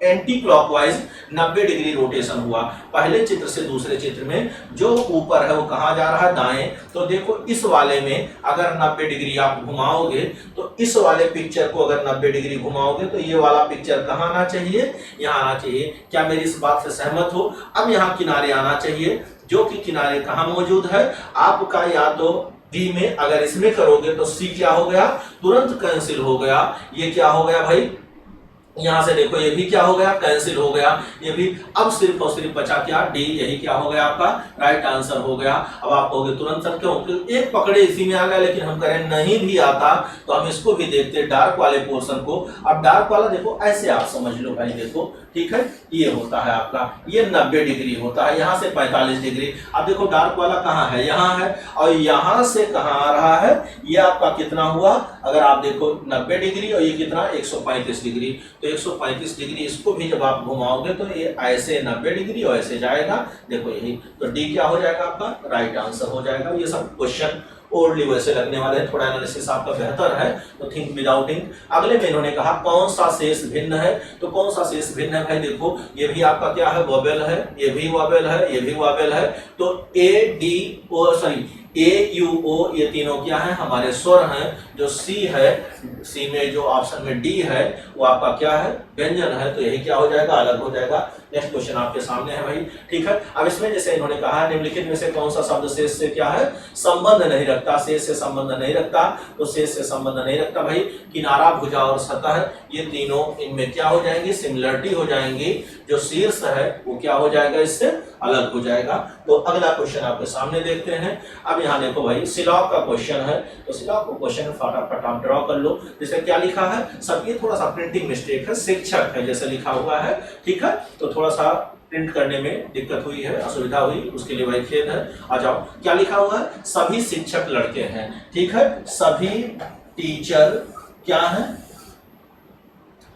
एंटी क्लॉकवाइज 90 डिग्री रोटेशन हुआ पहले चित्र से दूसरे चित्र में। जो ऊपर है वो कहां जा रहा है, दाएं। तो देखो इस वाले में अगर 90 डिग्री आप घुमाओगे तो इस वाले पिक्चर को अगर 90 डिग्री घुमाओगे तो ये वाला पिक्चर कहां आना चाहिए, यहां आना चाहिए। क्या मेरी इस बात से सहमत हो? अब यहां किनारे आना चाहिए, जो कि किनारे कहां मौजूद है आपका, या तो डी में, अगर इसमें करोगे तो सी क्या हो गया, तुरंत कैंसिल हो गया। ये क्या हो गया भाई, यहां से देखो ये भी क्या हो गया, कैंसिल हो गया ये भी। अब सिर्फ और सिर्फ बचा क्या, डी, यही क्या हो गया आपका राइट आंसर हो गया। अब आप कहोगे तुरंत सर क्यों, क्योंकि एक पकड़े इसी में आ गया, लेकिन हम करें नहीं भी आता तो हम इसको भी देखते डार्क वाले पोर्शन को। अब डार्क वाला देखो ऐसे आप समझ लो भाई, देखो ठीक है, ये होता है आपका, ये 90 डिग्री होता है, यहाँ से 45 डिग्री। अब देखो डार्क वाला कहाँ है, यहाँ है, और यहाँ से कहाँ आ रहा है, ये आपका कितना हुआ, अगर आप देखो 90 डिग्री और ये कितना 135 डिग्री। तो 135 डिग्री इसको भी जब आप घुमाओगे तो ये ऐसे 90 डिग्री और ऐसे जाएगा। देखो यही, तो डी क्या हो जाएगा आपका राइट आंसर हो जाएगा। ये सब क्वेश्चन ओल्डली वैसे लगने वाले हैं, थोड़ा एनालिसिस आपका बेहतर है तो थिंक विदाउट इंक। अगले में इन्होंने कहा कौन सा शेष भिन्न है, तो कौन सा शेष भिन्न है भाई, देखो ये भी आपका क्या है, वोवेल है, ये भी वोवेल है, ये भी वोवेल है। तो A D O sorry A U O ये तीनों क्या है, हमारे स्वर हैं। जो सी है, सी में जो ऑप्शन में डी है वो आपका क्या है, व्यंजन है। तो यही क्या हो जाएगा, अलग हो जाएगा। नेक्स्ट क्वेश्चन आपके सामने है भाई, ठीक है। अब इसमें जैसे इन्होंने कहा निम्नलिखित में से कौन सा शब्द शेष से क्या है, संबंध नहीं रखता, शेष से संबंध नहीं रखता। तो शेष से संबंध नहीं रखता भाई, किनारा, भुजा और सतह, ये तीनों इनमें क्या हो जाएंगे, सिमिलरिटी हो जाएंगी। जो शीर्ष है वो क्या हो जाएगा, इससे अलग हो जाएगा। तो अगला क्वेश्चन आपके सामने देखते हैं। अब यहाँ देखो भाई सिलॉग का क्वेश्चन है, तो सिलॉग को क्वेश्चन फटाफट आप ड्रॉ कर लो। जैसे क्या लिखा है, सब ये थोड़ा सा प्रिंटिंग मिस्टेक है, शिक्षक है जैसे लिखा हुआ है, ठीक है। तो थोड़ा सा प्रिंट करने में दिक्कत हुई है, असुविधा हुई, उसके लिए भाई खेद है। आ जाओ, क्या लिखा हुआ है, सभी शिक्षक लड़के हैं, ठीक है। सभी टीचर क्या है,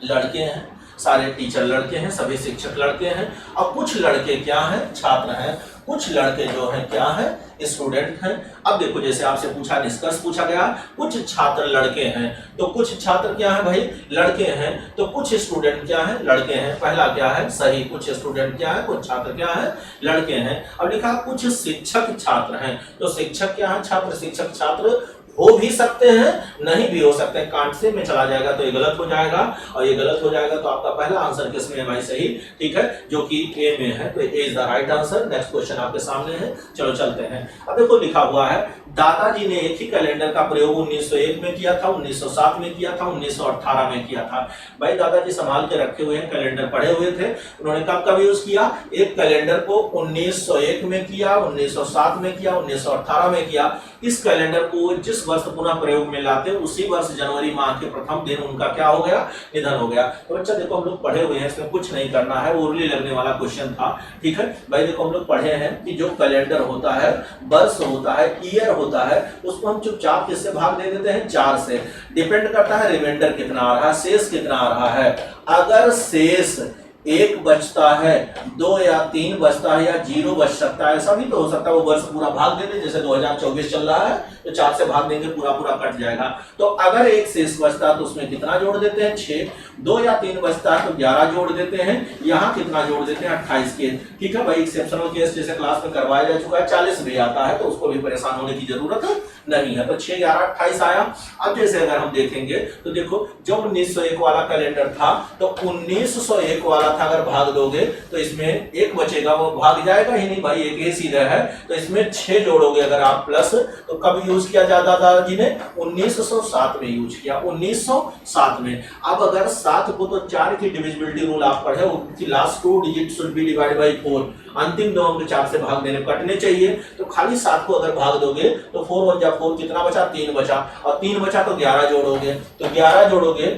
लड़के हैं, सारे टीचर लड़के हैं, सभी शिक्षक लड़के हैं। और कुछ लड़के क्या हैं, छात्र हैं। कुछ लड़के जो हैं क्या है, स्टूडेंट हैं। अब देखो जैसे आपसे पूछा, निष्कर्ष पूछा गया, कुछ छात्र लड़के हैं, तो कुछ छात्र क्या है भाई, लड़के हैं। तो कुछ स्टूडेंट क्या है, लड़के हैं। पहला क्या है, सही, कुछ स्टूडेंट क्या है, कुछ छात्र क्या है, लड़के हैं। अब लिखा कुछ शिक्षक छात्र हैं, तो शिक्षक क्या है, छात्र, शिक्षक छात्र हो भी सकते हैं, नहीं भी हो सकते हैं। कांट से में चला जाएगा तो ये गलत हो जाएगा, और ये गलत हो जाएगा तो आपका पहला आंसर किसमें है भाई, सही, ठीक है, जो कि ए में है। तो A is the right answer. Next question आपके सामने है, चलो चलते हैं। अब देखो लिखा हुआ है, दादाजी ने एक ही कैलेंडर का प्रयोग 1901 में किया था, 1907 में किया था, 1918 में किया था। भाई दादाजी संभाल के रखे हुए हैं, कैलेंडर पढ़े हुए थे। उन्होंने कब कब यूज किया, एक कैलेंडर को 1901 में किया, 1907 में किया, 1918 में किया। इस कैलेंडर को जिस वर्ष पुनः प्रयोग में लाते उसी वर्ष जनवरी माह के प्रथम दिन उनका क्या हो गया, निधन हो गया। तो बच्चा देखो हम लोग पढ़े हुए हैं, इसमें कुछ नहीं करना है, ओरली लगने वाला क्वेश्चन था, ठीक है भाई। देखो हम लोग पढ़े हैं कि जो कैलेंडर होता है, वर्ष होता है, ईयर होता है, उसको हम चुपचाप किससे भाग दे देते हैं, 4 से। डिपेंड करता है रिमाइंडर कितना आ रहा है, शेष कितना आ रहा है। अगर शेष 1 बचता है, 2 या 3 बचता है, या 0 बच सकता है, ऐसा भी तो हो सकता है वो वर्ष पूरा भाग दे दे। जैसे 2024 चल रहा है तो 4 से भाग देंगे, पूरा पूरा कट जाएगा। तो अगर एक शेष बचता है तो उसमें कितना जोड़ देते हैं, 6। 2 या 3 बचता है तो 11 जोड़ देते हैं। यहाँ कितना जोड़ देते हैं, 28 के, ठीक है भाई। एक्सेप्शनल केस जैसे क्लास में करवाया जा चुका है, 40 भी आता है, तो उसको भी परेशान होने की जरूरत नहीं है। तो 6, 11, 28 आया। अब जैसे अगर हम देखेंगे तो देखो जो 1901 वाला कैलेंडर था, तो 1901 वाला था, अगर भाग दोगे तो इसमें 1 बचेगा, वो भाग जाएगा ही नहीं भाई, 1 ही सीधा है। तो इसमें 6 जोड़ोगे अगर आप प्लस, तो कब यूज किया जाता था जी ने, 1907 में यूज किया, 1907 में। अब अगर 7 को तो 4 की डिविजिबिलिटी रूल आप पढ़े, उनकी last 2 digit should be divide by 4, अंतिम 2 अंक 4 से भाग देने कटने चाहिए। तो खाली 7 को अगर भाग दोगे तो 4 1 4 कितना बचा, 3 बचा, और 3 बचा तो 11 जोड़ोगे, तो 11 जोड़ोगे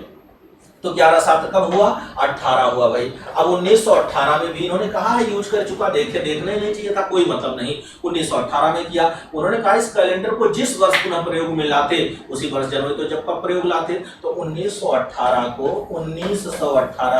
तो 11/7 कब हुआ? 18 हुआ भाई। अब 1918 में भी इन्होंने कहा है यूज कर चुका, देखने नहीं चाहिए था, कोई मतलब नहीं। 1918 में किया, उन्होंने कहा इस कैलेंडर को जिस वर्ष पुनः प्रयोग में लाते उसी वर्ष जनवरी तो जब का प्रयोग लाते, तो 1918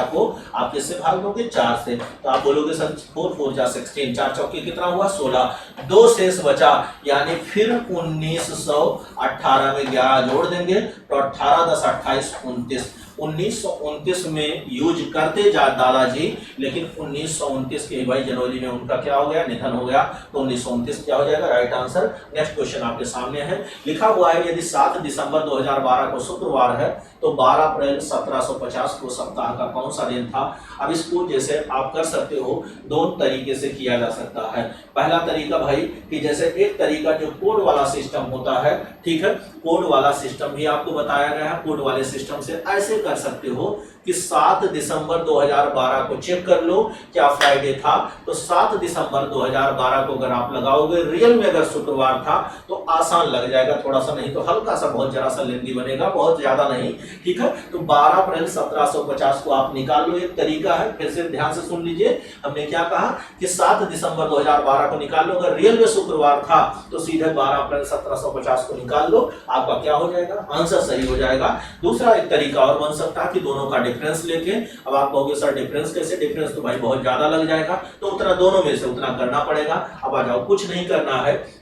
को आप किससे भाग दोगे? 4 से। तो आप बोलोगे सर 4 4 जा 16, 4 चौके कितना हुआ? 16, 2 शेष बचा, यानी फिर 1918 में 11 जोड़ देंगे तो 18 10 28 29। 1929 में यूज करते जा दादाजी, लेकिन 1929 के भाई जनवरी में उनका क्या हो गया? निधन हो गया। तो 1929 क्या हो जाएगा? Right answer. नेक्स्ट क्वेश्चन आपके सामने है, लिखा हुआ है यदि 7 दिसंबर 2012 को शुक्रवार है तो 12 अप्रैल 1750 को सप्ताह का कौन सा दिन था? अब इसको जैसे आप कर सकते हो, दोनों तरीके से किया जा सकता है। पहला तरीका भाई कि जैसे एक तरीका जो कोड वाला सिस्टम होता है, ठीक है, कोड वाला सिस्टम भी आपको बताया गया है। कोड वाले सिस्टम से ऐसे कर सकते हो कि 7 दिसंबर 2012 को चेक कर लो क्या फ्राइडे था, तो 7 दिसंबर 2012 को अगर आप लगाओगे, रियल में अगर शुक्रवार था तो आसान लग जाएगा थोड़ा सा, नहीं तो हल्का सा बहुत जरा सा लेंदी बनेगा, बहुत ज्यादा नहीं, ठीक है। तो 12 अप्रैल 1750 को आप निकाल लो, एक तरीका है। फिर से ध्यान से सुन लीजिए, हमने क्या कहा कि 7 दिसंबर 2012 को निकाल लो, अगर रियल में शुक्रवार था तो सीधे 12 अप्रैल 1750 को निकाल लो, आपका क्या हो जाएगा? आंसर सही हो जाएगा। दूसरा एक तरीका और बन सकता है कि दोनों का डिफरेंस लेके, अब आप कहोगे सर डिफरेंस कैसे? डिफरेंस तो भाई बहुत ज्यादा लग जाएगा, तो उतना दोनों में से उतना करना पड़ेगा। अब आ जाओ, कुछ नहीं करना है,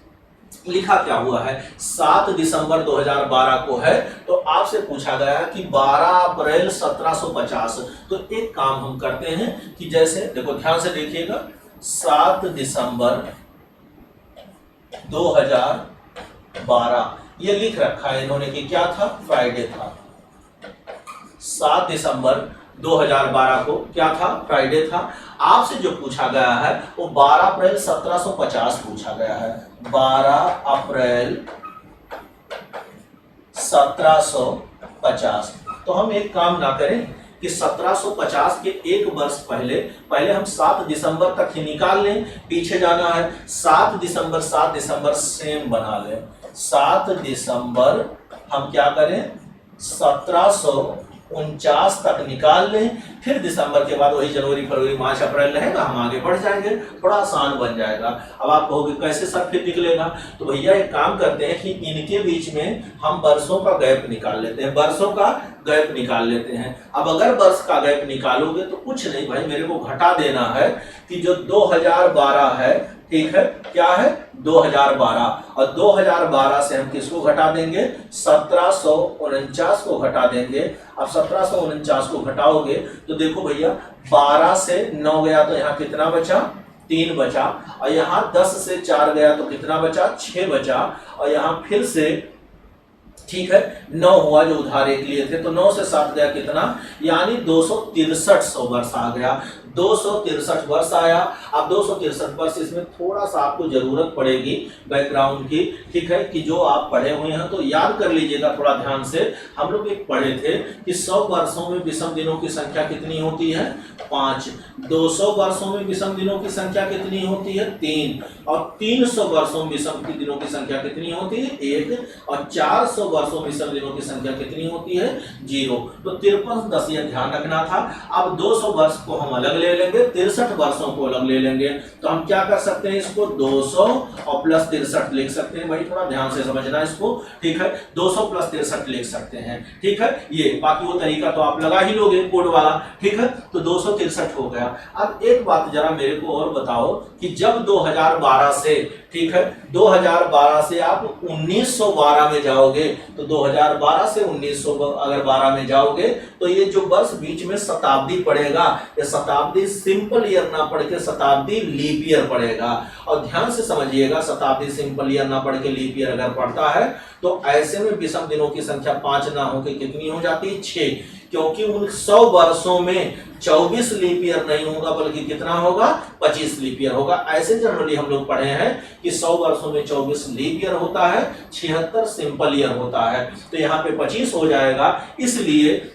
लिखा क्या हुआ है? 7 दिसंबर 2012 को है, तो आपसे पूछा गया कि 12 अप्रैल 1750, तो एक काम हम करते हैं कि जैसे देखो ध्यान से देखिएगा, 7 दिसंबर 2012 ये लिख रखा है इन्होंने कि क्या था? फ्राइडे था। 7 दिसंबर 2012 को क्या था? फ्राइडे था। आपसे जो पूछा गया है वो 12 अप्रैल 1750 पूछा गया है। 12 अप्रैल 1750, तो हम एक काम ना करें कि 1750 के एक वर्ष पहले हम 7 दिसंबर तक ही निकाल लें, पीछे जाना है। 7 दिसंबर सेम बना लें। 7 दिसंबर हम क्या करें? 1749 तक निकाल लें, फिर दिसंबर के बाद वही जनवरी फरवरी मार्च अप्रैल रहेगा, हम आगे बढ़ जाएंगे, थोड़ा आसान बन जाएगा। अब आप कहोगे कैसे सर फिर निकलेगा? तो भैया एक काम करते हैं कि इनके बीच में हम वर्षों का गैप निकाल लेते हैं, वर्षों का गैप निकाल लेते हैं। अब अगर वर्ष का गैप निकालोगे तो कुछ नहीं भाई, मेरे को घटा देना है कि जो 2012 है, ठीक है, क्या है? 2012, और 2012 से हम किसको घटा देंगे? 1749 को घटा देंगे। अब 1749 को घटाओगे तो देखो भैया, 12 से 9 गया तो यहाँ कितना बचा? 3 बचा, और यहाँ 10 से 4 गया तो कितना बचा? 6 बचा, और यहाँ फिर से, ठीक है, 9 हुआ जो उधार एक लिए थे, तो 9 से 7 गया कितना? यानी 263 वर्ष आ गया। 263 वर्ष आया। अब 263 वर्ष, इसमें थोड़ा सा आपको जरूरत पड़ेगी बैकग्राउंड की, ठीक है, कि जो आप पढ़े हुए हैं तो याद कर लीजिएगा थोड़ा ध्यान से। हम लोग एक पढ़े थे कि 100 वर्षों में विषम दिनों की संख्या कितनी होती है? 5। 200 वर्षों में विषम दिनों की संख्या कितनी होती है? 3। और 300 वर्षों में विषम दिनों की संख्या कितनी होती है? 1। और 400 वर्षों में विषम दिनों की संख्या कितनी होती है? 0। तो 53 10 ये ध्यान रखना था। अब 200 वर्ष को हम अलग ले लेंगे, 63 वर्षों को अलग ले लेंगे, तो हम क्या कर सकते हैं? इसको 200 और प्लस 63 लिख सकते हैं। भाई थोड़ा ध्यान से समझना इसको, ठीक है, 200 प्लस 63 लिख सकते हैं, ठीक है। ये बाकी वो तरीका तो आप लगा ही लोगे कोड वाला, ठीक है। तो 263 हो गया। अब एक बात जरा मेरे को और बताओ कि जब 2012 से, ठीक है, 2012 से आप 1912 में जाओगे, तो 2012 से 1912 में जाओगे तो ये जो वर्ष बीच में शताब्दी पड़ेगा, ये शताब्दी सिंपल ईयर ना पढ़ के शताब्दी लीप ईयर पड़ेगा। और ध्यान से समझिएगा, शताब्दी सिंपल ईयर ना पढ़ के लीप ईयर अगर पढ़ता है तो ऐसे में विषम दिनों की संख्या 5 ना होकर कितनी हो जाती है? 6, क्योंकि उन 100 वर्षों में 24 लीप ईयर नहीं होगा, बल्कि कितना होगा? 25 लीप ईयर होगा। ऐसे जनरली हम लोग पढ़े हैं कि 100 वर्षों में 24 लीप ईयर होता है, 76 सिंपल ईयर होता है, तो यहाँ पे 25 हो जाएगा। इसलिए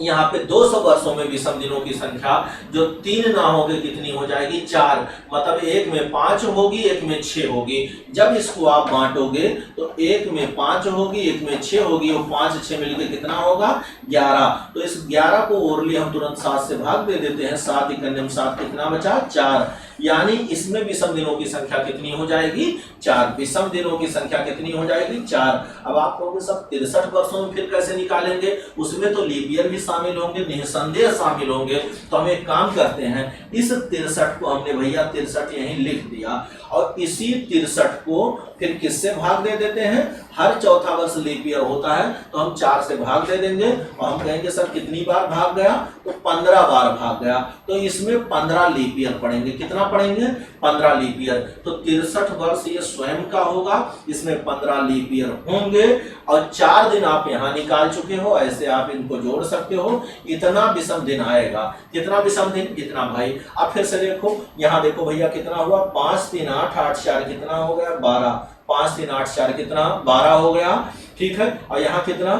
यहाँ पे 200 वर्षों में विषम दिनों की संख्या जो 3 ना होगी कितनी हो जाएगी 4, मतलब एक में 5 होगी एक में 6 होगी। जब इसको आप बांटोगे तो एक में 5 होगी एक में 6 होगी और 5 6 मिलकर कितना होगा 11। तो इस 11 को ओरली हम तुरंत 7 से भाग दे देते हैं, 7 × 7 कितना बचा 4, यानी इसमें विषम दिनों की संख्या कितनी हो जाएगी 4। विषम दिनों की संख्या कितनी हो जाएगी 4। अब आप कहोगे सब 63 वर्षों में फिर कैसे निकालेंगे, उसमें तो लीप ईयर भी शामिल होंगे, निसंदेह शामिल होंगे। तो हम एक काम करते हैं, इस 63 को हमने भैया 63 यहीं लिख दिया और इसी 63 को फिर किससे भाग दे देते हैं, हर चौथा वर्ष लीप ईयर होता है तो हम 4 से भाग दे देंगे और हम कहेंगे सर कितनी बार भाग गया, तो 15 बार भाग गया। तो इसमें 15 लीप ईयर पढ़ेंगे, कितना पढ़ेंगे 15 लीप ईयर। तो 63 वर्ष ये स्वयं का होगा, इसमें 15 लीप ईयर होंगे और 4 दिन आप यहाँ निकाल चुके हो, ऐसे आप इनको जोड़ सकते हो, इतना विषम दिन आएगा। कितना विषम दिन, इतना भाई। अब फिर से देखो, यहाँ देखो भैया कितना हुआ 5 3 8 8 4 कितना हो गया 12, 5 3 8 4 कितना 12 हो गया, ठीक है। और यहाँ कितना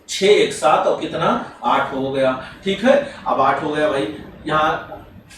6 1 7 और कितना 8 हो गया, ठीक है। अब 8 हो गया भाई, यहाँ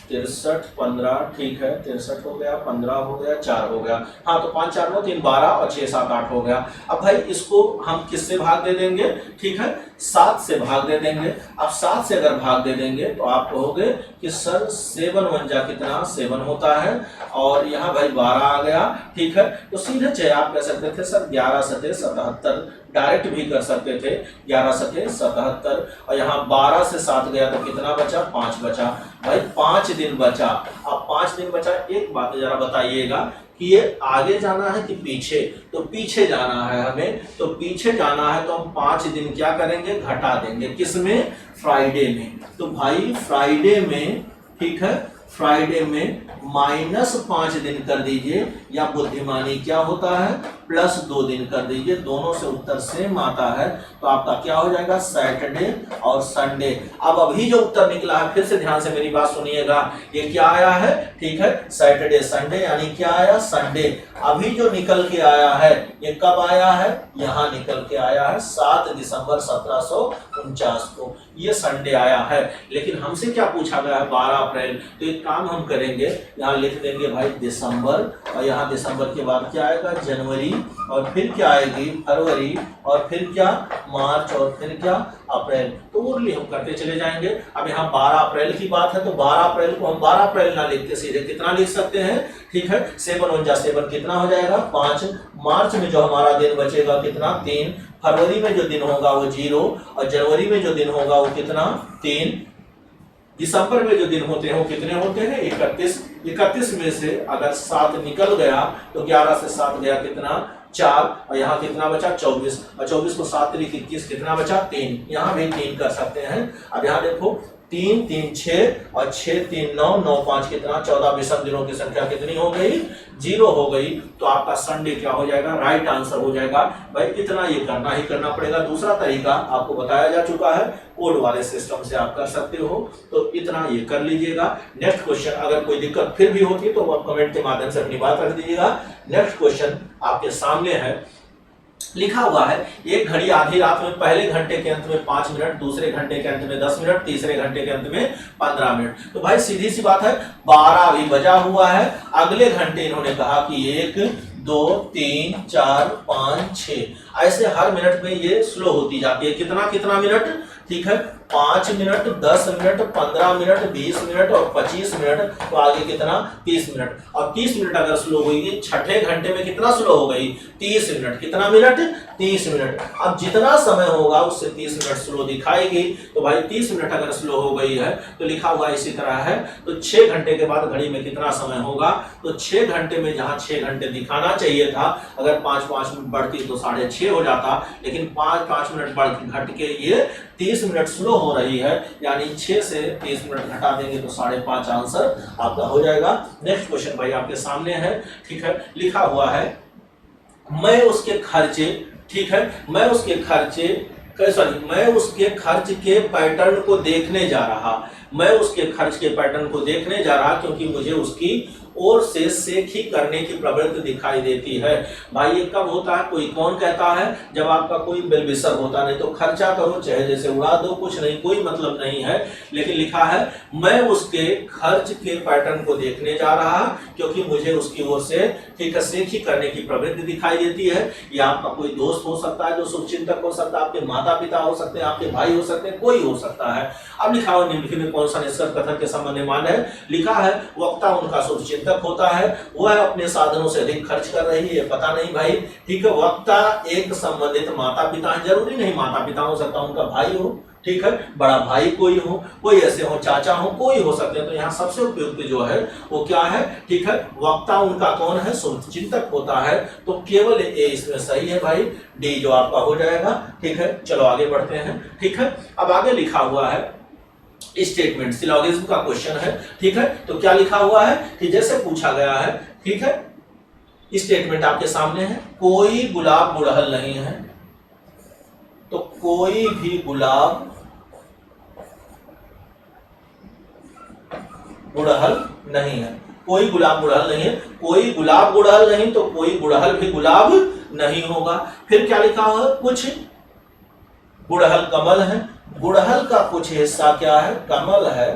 63 15, ठीक है 63 हो गया, 15 हो गया, 4 हो गया, हाँ तो 5 4 9 3 12 और 6 7 8 हो गया। अब भाई इसको हम किससे भाग दे देंगे, ठीक है 7 से भाग दे देंगे। अब 7 से अगर भाग दे देंगे तो आप कहोगे कि सर 7 1 जा कितना 7 होता है और यहाँ भाई 12 आ गया, ठीक है। तो सीधे चाहे आप कह सकते थे सर 11 7 77, डायरेक्ट भी कर सकते थे 11 7 77 और यहाँ 12 से 7 गया तो कितना बचा 5 बचा भाई, 5 दिन बचा। अब 5 दिन बचा, एक बात जरा बताइएगा कि ये आगे जाना है कि पीछे, तो पीछे जाना है हमें, तो पीछे जाना है तो हम 5 दिन क्या करेंगे घटा देंगे, किसमें फ्राइडे में। तो भाई फ्राइडे में, ठीक है फ्राइडे में -5 दिन कर दीजिए, या बुद्धिमानी क्या होता है +2 दिन कर दीजिए, दोनों से उत्तर सेम आता है। तो आपका क्या हो जाएगा सैटरडे और संडे। अब अभी जो उत्तर निकला है, फिर से ध्यान से मेरी बात सुनिएगा, ये क्या आया है, ठीक है सैटरडे संडे, यानी क्या आया संडे। अभी जो निकल के आया है ये कब आया है, यहाँ निकल के आया है 7 दिसंबर 1749 को, ये संडे आया है। लेकिन हमसे क्या पूछा गया है 12 अप्रैल, तो एक काम हम करेंगे, यहाँ लिख देंगे भाई दिसंबर और यहाँ दिसंबर के बाद क्या आएगा जनवरी और फिर क्या आएगी फरवरी और फिर क्या मार्च और फिर क्या अप्रैल। तो ओरली हम करते चले जाएंगे। अब यहाँ 12 अप्रैल की बात है तो 12 अप्रैल को हम 12 अप्रैल ना लिखते सीधे कितना लिख सकते हैं, ठीक है 7 1 जा 7 कितना हो जाएगा 5। मार्च में जो हमारा दिन बचेगा कितना 3, फरवरी में जो दिन होगा वो 0 और जनवरी में जो दिन होगा वो कितना 3, दिसंबर में जो दिन होते हैं वो कितने होते हैं 31। 31 में से अगर 7 निकल गया तो 11 से 7 गया कितना 4 और यहाँ कितना बचा 24 और 24 को 7 3 21 कितना बचा 3, यहाँ भी 3 कर सकते हैं। अब यहाँ देखो 3 3 6 और 6 3 9 9 5 कितना 14, विषम दिनों की संख्या कितनी हो गई 0 हो गई। तो आपका संडे क्या हो जाएगा राइट आंसर हो जाएगा। भाई इतना ये करना ही करना पड़ेगा, दूसरा तरीका आपको बताया जा चुका है, कोड वाले सिस्टम से आप कर सकते हो, तो इतना ये कर लीजिएगा। नेक्स्ट क्वेश्चन, अगर कोई दिक्कत फिर भी होती है तो आप कमेंट के माध्यम से अपनी बात रख दीजिएगा। नेक्स्ट क्वेश्चन आपके सामने है, लिखा हुआ है एक घड़ी आधी रात में पहले घंटे के अंत में 5 मिनट, दूसरे घंटे के अंत में 10 मिनट, तीसरे घंटे के अंत में 15 मिनट। तो भाई सीधी सी बात है 12 अभी बजा हुआ है, अगले घंटे इन्होंने कहा कि 1 2 3 4 5 6, ऐसे हर मिनट में ये स्लो होती जाती है। कितना कितना मिनट, ठीक है 5 मिनट 10 मिनट 15 मिनट 20 मिनट और 25 मिनट, तो आगे कितना 30 मिनट। और 30 मिनट अगर स्लो हुई, छठे घंटे में कितना स्लो हो गई 30 मिनट, कितना मिनट 30 मिनट। अब जितना समय होगा उससे 30 मिनट स्लो दिखाएगी। तो भाई 30 मिनट अगर स्लो हो गई है तो लिखा हुआ इसी तरह है, तो 6 घंटे के बाद घड़ी में कितना समय होगा, तो 6 घंटे में जहां 6 घंटे दिखाना चाहिए था, अगर 5 मिनट बढ़ती तो 6:30 हो जाता, लेकिन 5 मिनट बढ़ घट के ये 30 मिनट स्लो हो रही है, यानी 6 से 30 मिनट घटा देंगे तो 5.5 आंसर आपका हो जाएगा। नेक्स्ट क्वेश्चन भाई आपके सामने है, ठीक है लिखा हुआ है मैं उसके खर्चे, ठीक है मैं उसके खर्च के पैटर्न को देखने जा रहा। मैं उसके खर्च के पैटर्न को देखने जा रहा क्योंकि मुझे उसकी और से सेख ही करने की प्रवृत्ति दिखाई देती है। भाई ये कब होता है, कोई कौन कहता है, जब आपका कोई बिल बिसर होता, नहीं तो खर्चा करो चाहे जैसे उड़ा दो, कुछ नहीं, कोई मतलब नहीं है। लेकिन लिखा है मैं उसके खर्च के पैटर्न को देखने जा रहा क्योंकि मुझे उसकी ओर से ठीक है सेख ही करने की प्रवृत्ति दिखाई देती है। या आपका कोई दोस्त हो सकता है जो शुभचिंतक हो सकता है, आपके माता पिता हो सकते हैं, आपके भाई हो सकते हैं, कोई हो सकता है। अब लिखा हुआ निम्नलिखित में कौन सा निष्कर्ष कथन के संबंध में है। लिखा है वक्ता उनका शुभचिंतक होता है, वह अपने साधनों से अधिक खर्च कर रही है, पता नहीं भाई। ठीक है, वक्ता एक संबंधित माता पिता है, जरूरी नहीं माता पिता हो सकता, उनका भाई हो, ठीक है, बड़ा भाई कोई हो, कोई ऐसे हो, चाचा हो, कोई हो सकते हैं। तो यहाँ सबसे उपयुक्त जो है वो क्या है, ठीक है, वक्ता उनका कौन है, शुभचिंतक होता है। तो केवल ए इसमें सही है भाई, डी जो आपका हो जाएगा। ठीक है, चलो आगे बढ़ते हैं। ठीक है, अब आगे लिखा हुआ है स्टेटमेंट, सिलोगिज्म का क्वेश्चन है। ठीक है, तो क्या लिखा हुआ है कि जैसे पूछा गया है, ठीक है, स्टेटमेंट आपके सामने है, कोई गुलाब गुड़हल नहीं है, तो कोई भी गुलाब गुड़हल नहीं है, कोई गुलाब गुड़हल नहीं है, कोई गुलाब गुड़हल नहीं, तो कोई गुड़हल भी गुलाब नहीं होगा। फिर क्या लिखा हुआ है, कुछ गुड़हल कमल है, गुड़हल का कुछ हिस्सा क्या है, कमल है,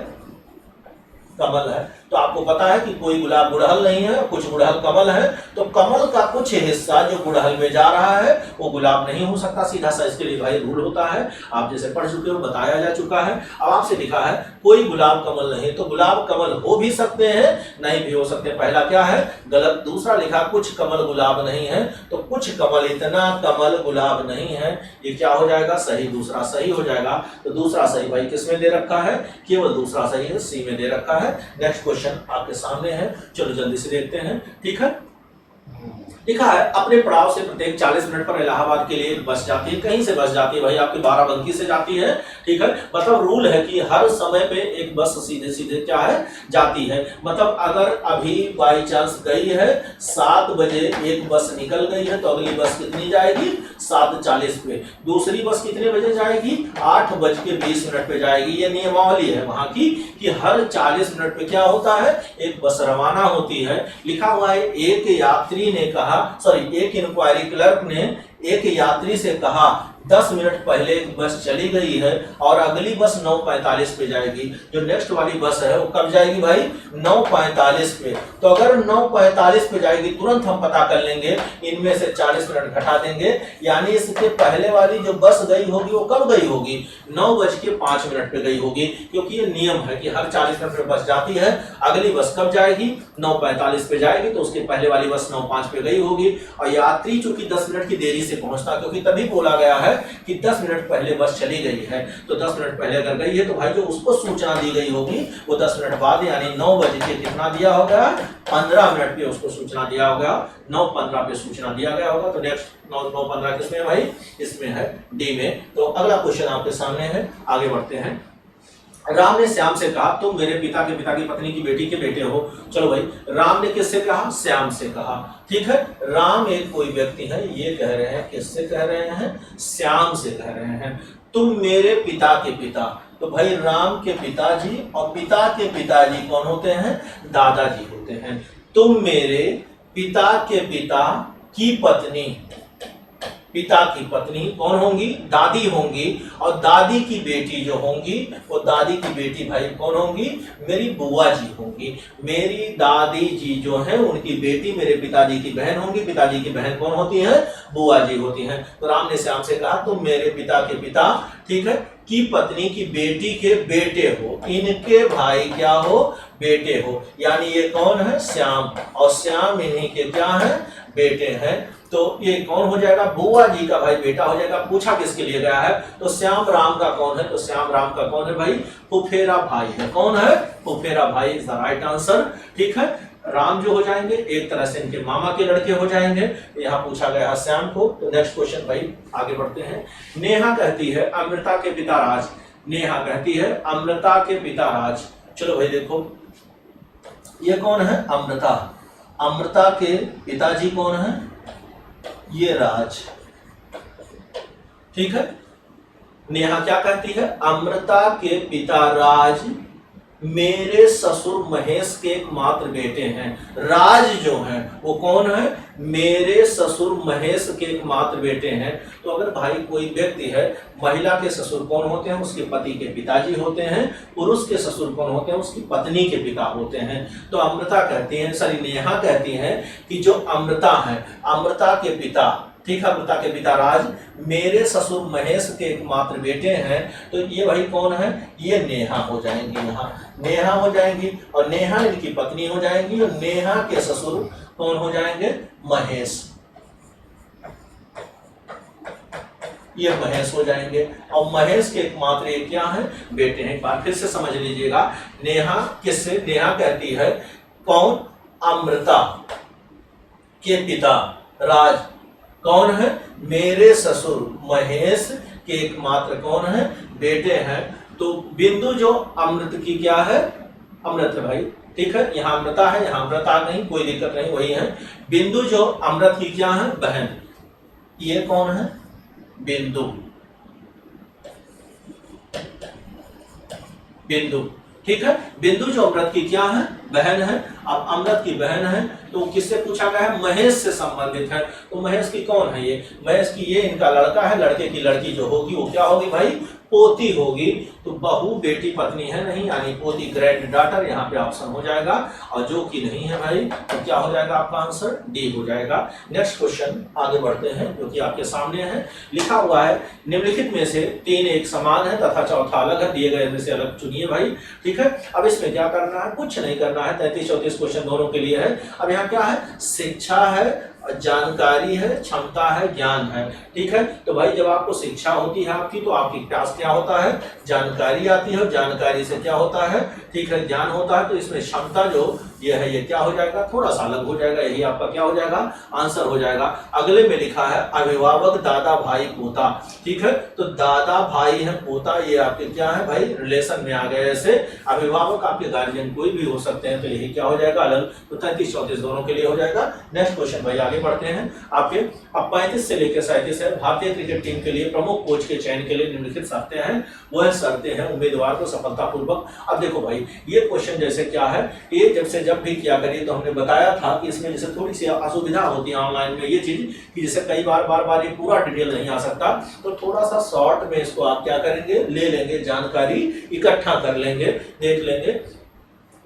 कमल है। तो आपको पता है कि कोई गुलाब गुड़हल नहीं है, कुछ गुड़हल कमल है, तो कमल का कुछ हिस्सा जो गुड़हल में जा रहा है वो गुलाब नहीं हो सकता, सीधा सा इसके लिए भाई रूल होता है, आप जैसे पढ़ चुके हो, बताया जा चुका है। अब आपसे लिखा है कोई गुलाब कमल नहीं, तो गुलाब कमल हो भी सकते हैं, नहीं भी हो सकते, पहला क्या है, गलत। दूसरा लिखा कुछ कमल गुलाब नहीं है, तो कुछ कमल, इतना कमल गुलाब नहीं है, ये क्या हो जाएगा, सही, दूसरा सही हो जाएगा। तो दूसरा सही भाई किसमें दे रखा है, केवल दूसरा सही है, सी में दे रखा है। नेक्स्ट क्वेश्चन आपके सामने है, चलो जल्दी से देखते हैं। ठीक है, लिखा है अपने पड़ाव से प्रत्येक 40 मिनट पर इलाहाबाद के लिए बस जाती है, कहीं से बस जाती है भाई, आपकी बाराबंकी से जाती है। ठीक है, मतलब रूल है कि हर समय पे एक बस सीधे सीधे क्या है, जाती है। मतलब अगर अभी बाई चांस गई है 7 बजे एक बस निकल गई है, तो अगली बस कितनी जाएगी, 7:40 पे। दूसरी बस कितने बजे जाएगी, 8:20 पे जाएगी। ये नियमावली है वहां की कि हर 40 मिनट पे क्या होता है, एक बस रवाना होती है। लिखा हुआ है एक यात्री ने कहा, एक इंक्वायरी क्लर्क ने एक यात्री से कहा 10 मिनट पहले एक बस चली गई है और अगली बस 9:45 पे जाएगी। जो नेक्स्ट वाली बस है वो कब जाएगी भाई, 9:45 पे। तो अगर 9:45 पे जाएगी, तुरंत हम पता कर लेंगे, इनमें से 40 मिनट घटा देंगे, यानी इसके पहले वाली जो बस गई होगी वो कब गई होगी, 9:05 पे गई होगी, क्योंकि ये नियम है कि हर 40 मिनट पे बस जाती है। अगली बस कब जाएगी, 9:45 पे जाएगी, तो उसके पहले वाली बस 9:05 पे गई होगी। और यात्री चूंकि 10 मिनट की देरी से पहुंचता, क्योंकि तभी बोला गया है कि 10 मिनट पहले बस चली गई है, तो 10 मिनट पहले अगर गई है तो भाई जो उसको सूचना दी गई होगी वो 10 मिनट बाद, यानी 9 बजे के कितना दिया होगा, 15 मिनट पे उसको सूचना दिया होगा, 9:15 पे सूचना दिया गया होगा। तो नेक्स्ट 9:15 किसमें भाई, इसमें है, डी में। तो अगला क्वेश्चन आपके सामने है, आगे बढ़ते हैं। राम ने श्याम से कहा तुम मेरे पिता के पिता की पत्नी की बेटी के बेटे हो। चलो भाई, राम ने किससे कहा, श्याम से कहा। ठीक है, राम एक कोई व्यक्ति है, ये कह रहे हैं, किससे कह रहे हैं, श्याम से कह रहे हैं तुम मेरे पिता के पिता। तो भाई राम के पिताजी और पिता के पिताजी कौन होते हैं, दादाजी होते हैं। तुम मेरे पिता के पिता की पत्नी, पिता की पत्नी कौन होंगी, दादी होंगी, और दादी की बेटी जो होंगी वो दादी की बेटी भाई कौन होंगी, मेरी बुआ जी होंगी। मेरी दादी जी जो है उनकी बेटी मेरे पिताजी की बहन होंगी, पिताजी की बहन कौन होती है, बुआ जी होती हैं। तो राम ने श्याम से कहा तुम मेरे पिता के पिता, ठीक है, की पत्नी की बेटी के बेटे हो, इनके भाई क्या हो, बेटे हो। यानी ये कौन है, श्याम, और श्याम इन्हीं के क्या है, बेटे हैं। तो ये कौन हो जाएगा, बुआ जी का भाई बेटा हो जाएगा। पूछा किसके लिए गया है, तो श्याम राम का कौन है, तो श्याम राम का कौन है भाई, फुफेरा भाई है। कौन है, फुफेरा भाई इज द राइट आंसर। ठीक है, राम जो हो जाएंगे एक तरह से इनके मामा के लड़के हो जाएंगे। यहाँ पूछा गया है श्याम को। तो नेक्स्ट क्वेश्चन भाई आगे बढ़ते हैं। नेहा कहती है अमृता के पिता राज, नेहा कहती है अमृता के पिता राज। चलो भाई देखो, ये कौन है, अमृता, अमृता के पिताजी कौन है, ये राज। ठीक है, नेहा क्या कहती है, अमृता के पिता राज मेरे ससुर महेश के एकमात्र बेटे हैं। राज जो है वो कौन है? मेरे ससुर महेश के एकमात्र बेटे हैं। तो अगर भाई कोई व्यक्ति है, महिला के ससुर कौन होते हैं? उसके पति के पिताजी होते हैं। पुरुष के ससुर कौन होते हैं? उसकी पत्नी के पिता होते हैं। तो अमृता कहती हैं, सॉरी नेहा कहती हैं कि जो अमृता है, अमृता के पिता, ठीक है, अमृता के पिता राज मेरे ससुर महेश के एकमात्र बेटे हैं। तो ये भाई कौन है? ये नेहा हो जाएंगी, यहाँ नेहा हो जाएंगी, और नेहा इनकी पत्नी हो जाएंगी, और नेहा के ससुर कौन हो जाएंगे? महेश, ये महेश हो जाएंगे। और महेश के एकमात्र ये क्या है? बेटे हैं। एक बार फिर से समझ लीजिएगा, नेहा किससे? नेहा कहती है कौन? अमृता के पिता राज कौन है? मेरे ससुर महेश के एकमात्र कौन है? बेटे हैं। तो बिंदु जो अमृत की क्या है? अमृत है भाई, ठीक है, यहाँ अमृता है, यहाँ अमृता नहीं, कोई दिक्कत नहीं, वही है। बिंदु जो अमृत की क्या है? बहन। ये कौन है? बिंदु, बिंदु, ठीक है। बिंदु जो अमृत की क्या है? बहन है। अब अमृत की बहन है तो किससे पूछा गया है? महेश से संबंधित है। तो महेश की कौन है? ये महेश की ये इनका लड़का है। लड़के की लड़की जो होगी वो क्या होगी भाई? पोती होगी। तो बहू बेटी पत्नी है नहीं, यानी पोती ग्रैंड डॉटर, यहाँ पे ऑप्शन हो जाएगा। और जो कि नहीं है भाई तो क्या हो जाएगा? आपका आंसर डी हो जाएगा। नेक्स्ट क्वेश्चन आगे बढ़ते हैं, जो कि आपके सामने है। लिखा हुआ है निम्नलिखित में से 3 एक समान है तथा चौथा अलग है, दिए गए में से अलग चुनिए भाई, ठीक है। अब इसमें क्या करना है? कुछ नहीं करना है। 33-34 क्वेश्चन दोनों के लिए है। अब यहाँ क्या है? शिक्षा है, जानकारी है, क्षमता है, ज्ञान है, ठीक है। तो भाई जब आपको शिक्षा होती है आपकी, तो आपके पास क्या होता है? जानकारी आती है, और जानकारी से क्या होता है? ठीक है, ज्ञान होता है। तो इसमें क्षमता जो ये है ये क्या हो जाएगा? थोड़ा सा अलग हो जाएगा, यही आपका क्या हो जाएगा? आंसर हो जाएगा। अगले में लिखा है अभिभावक दादा भाई पोता, ठीक है। तो दादा भाई है, पोता ये आपके क्या है भाई? रिलेशन में आ गए। ऐसे अभिभावक आपके गार्जियन कोई भी हो सकते हैं, तो यही क्या हो जाएगा? अलग। तो 33-34 दोनों के लिए हो जाएगा। नेक्स्ट क्वेश्चन भाई आगे बढ़ते हैं। आपके अब 35 से लेकर 37 है। भारतीय क्रिकेट टीम के लिए प्रमुख कोच के चयन के लिए निम्नलिखित शर्तें हैं। वह शर्तें हैं उम्मीदवार को सफलतापूर्वक। अब देखो भाई ये क्वेश्चन जैसे क्या है, ये जब भी किया करिए तो हमने बताया था कि इसमें जैसे थोड़ी सी असुविधा होती है ऑनलाइन में ये चीज, कि जैसे कई बार ये पूरा डिटेल नहीं आ सकता, तो थोड़ा सा शॉर्ट में इसको आप क्या करेंगे? ले लेंगे, जानकारी इकट्ठा कर लेंगे, देख लेंगे।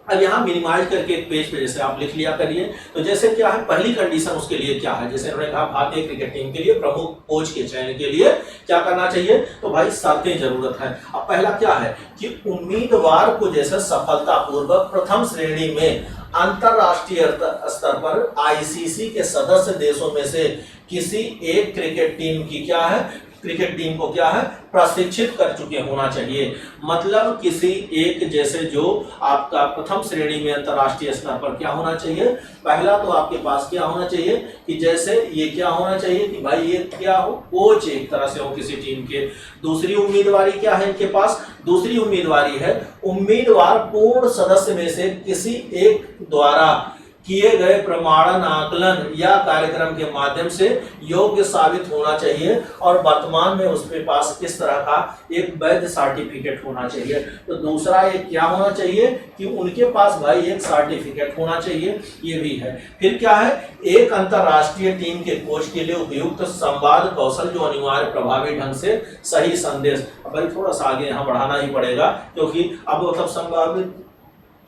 अब यहाँ मिनिमाइज करके एक पेज पे जैसे आप लिख लिया करिए। तो जैसे क्या है, पहली कंडीशन उसके लिए क्या है? जैसे उन्होंने कहा भारतीय क्रिकेट टीम के लिए प्रमुख कोच के चयन के लिए क्या करना चाहिए? तो भाई शर्तें जरूरत है। अब पहला क्या है कि उम्मीदवार को जैसे सफलतापूर्वक प्रथम श्रेणी में अंतरराष्ट्रीय स्तर पर आईसीसी के सदस्य देशों में से किसी एक क्रिकेट टीम की क्या है? क्रिकेट टीम को क्या है? प्रशिक्षित कर चुके होना चाहिए। मतलब किसी एक जैसे जो आपका प्रथम श्रेणी में अंतरराष्ट्रीय स्तर पर क्या होना चाहिए? पहला तो आपके पास क्या होना चाहिए कि जैसे ये क्या होना चाहिए कि भाई ये क्या हो? कोच एक तरह से हो किसी टीम के। दूसरी उम्मीदवारी क्या है इनके पास? दूसरी उम्मीदवारी है उम्मीदवार पूर्ण सदस्य में से किसी एक द्वारा किए गए प्रमाणन आकलन या कार्यक्रम के माध्यम से योग्य साबित होना चाहिए, और वर्तमान में उसके पास किस तरह का एक वैध सर्टिफिकेट होना चाहिए। तो दूसरा एक क्या होना चाहिए कि उनके पास भाई एक सर्टिफिकेट होना चाहिए, ये भी है। फिर क्या है? एक अंतरराष्ट्रीय टीम के कोच के लिए उपयुक्त संवाद कौशल जो अनिवार्य प्रभावी ढंग से सही संदेश। भाई थोड़ा सा आगे यहाँ बढ़ाना ही पड़ेगा, क्योंकि अब मतलब संभावित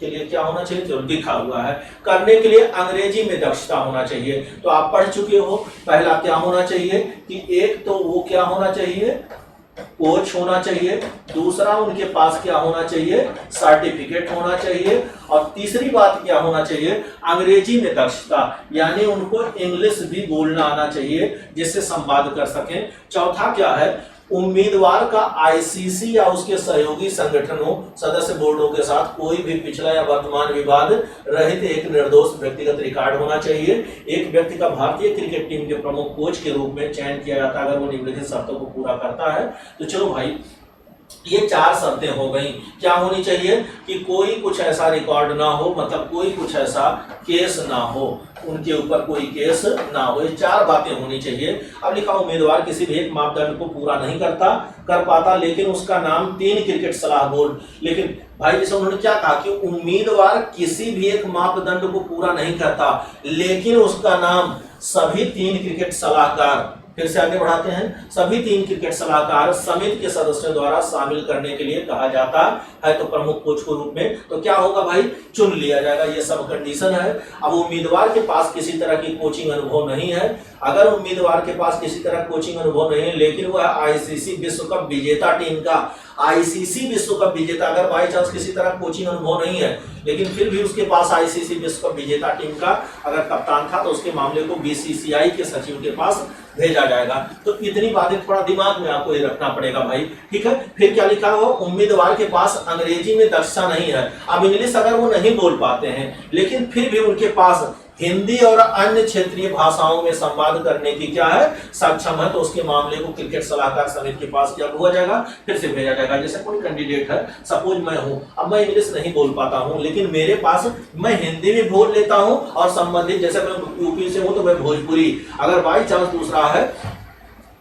के लिए क्या होना चाहिए? जो लिखा हुआ है। करने के लिए अंग्रेजी में दक्षता होना चाहिए। तो आप पढ़ चुके हो। पहला क्या होना चाहिए कि एक तो वो क्या होना चाहिए? कोच होना चाहिए। दूसरा उनके पास क्या होना चाहिए? सर्टिफिकेट होना चाहिए। और तीसरी बात क्या होना चाहिए? अंग्रेजी में दक्षता, यानी उनको इंग्लिश भी बोलना आना चाहिए जिससे संवाद कर सकें। चौथा क्या है? उम्मीदवार का आईसीसी या उसके सहयोगी संगठनों सदस्य बोर्डों के साथ कोई भी पिछला या वर्तमान विवाद रहित एक निर्दोष व्यक्तिगत रिकॉर्ड होना चाहिए। एक व्यक्ति का भारतीय क्रिकेट टीम के प्रमुख कोच के रूप में चयन किया जाता है अगर वो निम्नलिखित शर्तों को पूरा करता है। तो चलो भाई ये 4 शर्तें हो गई। क्या होनी चाहिए कि कोई कुछ ऐसा रिकॉर्ड ना हो, मतलब कोई कुछ ऐसा केस ना हो, उनके ऊपर कोई केस ना हो। ये 4 बातें होनी चाहिए। अब लिखा उम्मीदवार किसी भी एक मापदंड को पूरा नहीं कर पाता लेकिन उसका नाम 3 क्रिकेट सलाह बोर्ड, लेकिन भाई जैसे उन्होंने क्या कहा कि उम्मीदवार किसी भी एक मापदंड को पूरा नहीं करता लेकिन उसका नाम सभी 3 क्रिकेट सलाहकार, फिर से आगे बढ़ाते हैं, सभी 3 क्रिकेट सलाहकार समिति के सदस्यों द्वारा शामिल करने के लिए कहा जाता है तो प्रमुख कोच के रूप में तो क्या होगा भाई, चुन लिया जाएगा। ये सब कंडीशन है। अब उम्मीदवार के पास किसी तरह की कोचिंग अनुभव नहीं है, अगर उम्मीदवार के पास किसी तरह कोचिंग अनुभव नहीं है लेकिन वह आईसीसी विश्व कप विजेता टीम का, आईसीसी विश्व कप विजेता, अगर बाई चांस किसी तरह कोचिंग अनुभव नहीं है लेकिन फिर भी उसके पास आईसीसी विश्व कप विजेता टीम का अगर कप्तान था तो उसके मामले को बीसीसीआई के सचिव के पास भेजा जाएगा। तो इतनी बातें थोड़ा दिमाग में आपको ये रखना पड़ेगा भाई, ठीक है। फिर क्या लिखा हुआ, उम्मीदवार के पास अंग्रेजी में दक्षता नहीं है। अब इंग्लिश अगर वो नहीं बोल पाते हैं लेकिन फिर भी उनके पास हिंदी और अन्य क्षेत्रीय भाषाओं में संवाद करने की क्या है, सक्षम है, तो उसके मामले को क्रिकेट सलाहकार समिति के पास क्या हुआ जाएगा, फिर से भेजा जाएगा। जैसे कोई कैंडिडेट है, सपोज मैं हूं, अब मैं इंग्लिश नहीं बोल पाता हूं लेकिन मेरे पास मैं हिंदी भी बोल लेता हूं और संबंधित, जैसे मैं यूपी से हूं तो मैं भोजपुरी, अगर बाई चांस दूसरा है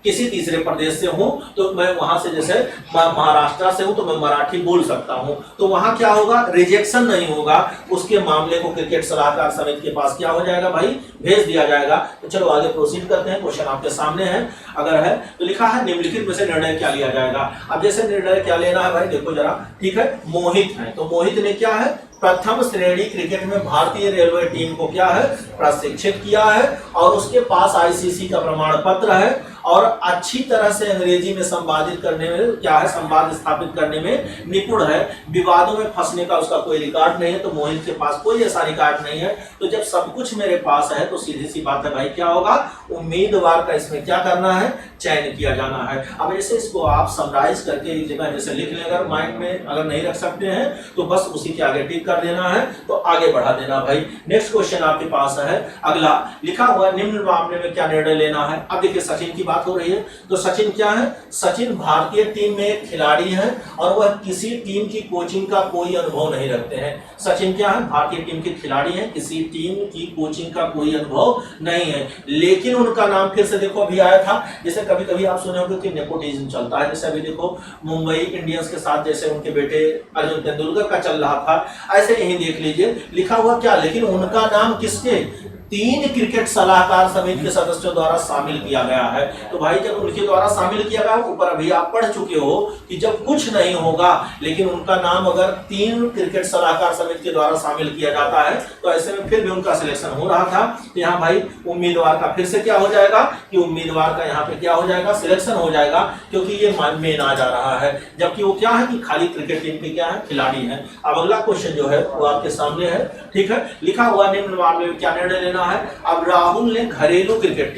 किसी तीसरे प्रदेश से हूं तो मैं वहां से, जैसे महाराष्ट्र से हूं तो मैं मराठी बोल सकता हूं, तो वहां क्या होगा, रिजेक्शन नहीं होगा, उसके मामले को क्रिकेट सलाहकार समिति के पास क्या हो जाएगा भाई, भेज दिया जाएगा। तो चलो आगे प्रोसीड करते हैं। क्वेश्चन आपके सामने है, अगर है तो लिखा है निम्नलिखित में से निर्णय क्या लिया जाएगा। अब जैसे निर्णय क्या लेना है भाई, देखो जरा, ठीक है। मोहित है तो मोहित ने क्या है, प्रथम श्रेणी क्रिकेट में भारतीय रेलवे टीम को क्या है, प्रशिक्षित किया है और उसके पास आईसीसी का प्रमाण पत्र है और अच्छी तरह से अंग्रेजी में संवादित करने में क्या है, संवाद स्थापित करने में निपुण है। विवादों में फंसने का उसका कोई रिकॉर्ड नहीं है, तो मोहित के पास कोई ऐसा रिकॉर्ड नहीं है। तो जब सब कुछ मेरे पास है तो सीधी सी बात है भाई, क्या होगा, उम्मीदवार का इसमें क्या करना है, चयन किया जाना है। अब ऐसे इसको आप समराइज करके एक जगह जैसे लिख लें, अगर माइंड में अगर नहीं रख सकते हैं तो बस उसी के आगे टिक कर देना है, तो आगे बढ़ा देना भाई। नेक्स्ट क्वेश्चन आपके पास है, अगला लिखा हुआ निम्न मामले में क्या निर्णय लेना है। अब देखिए सचिन की बात हो रही है, तो सचिन क्या है, सचिन भारतीय टीम में एक खिलाड़ी है और वह किसी टीम की कोचिंग का कोई अनुभव नहीं रखते हैं। सचिन क्या है, भारतीय टीम के खिलाड़ी हैं, किसी टीम की कोचिंग का कोई अनुभव नहीं है लेकिन उनका नाम फिर से देखो अभी आया था, जैसे कभी कभी आप सुने होंगे कि नेपोटिज्म चलता है, जैसे अभी देखो मुंबई इंडियंस के साथ जैसे उनके बेटे अर्जुन तेंदुलकर का चल रहा था, ऐसे यही देख लीजिए लिखा हुआ क्या, लेकिन उनका नाम किसके, 3 क्रिकेट सलाहकार समिति के सदस्यों द्वारा शामिल किया गया है। तो भाई जब उनके द्वारा शामिल किया गया, ऊपर अभी आप पढ़ चुके हो कि जब कुछ नहीं होगा लेकिन उनका नाम अगर 3 क्रिकेट सलाहकार समिति के द्वारा शामिल किया जाता है तो ऐसे में फिर भी उनका सिलेक्शन हो रहा था। तो यहाँ भाई उम्मीदवार का फिर से क्या हो जाएगा कि उम्मीदवार का यहाँ पे क्या हो जाएगा, सिलेक्शन हो जाएगा, क्योंकि ये मेन आ जा रहा है, जबकि वो क्या है कि खाली क्रिकेट टीम के क्या है, खिलाड़ी है। अब अगला क्वेश्चन जो है वो आपके सामने है, ठीक है। लिखा हुआ निम्न मामले में क्या निर्णय लेना है। अब राहुल ने घरेलू क्रिकेट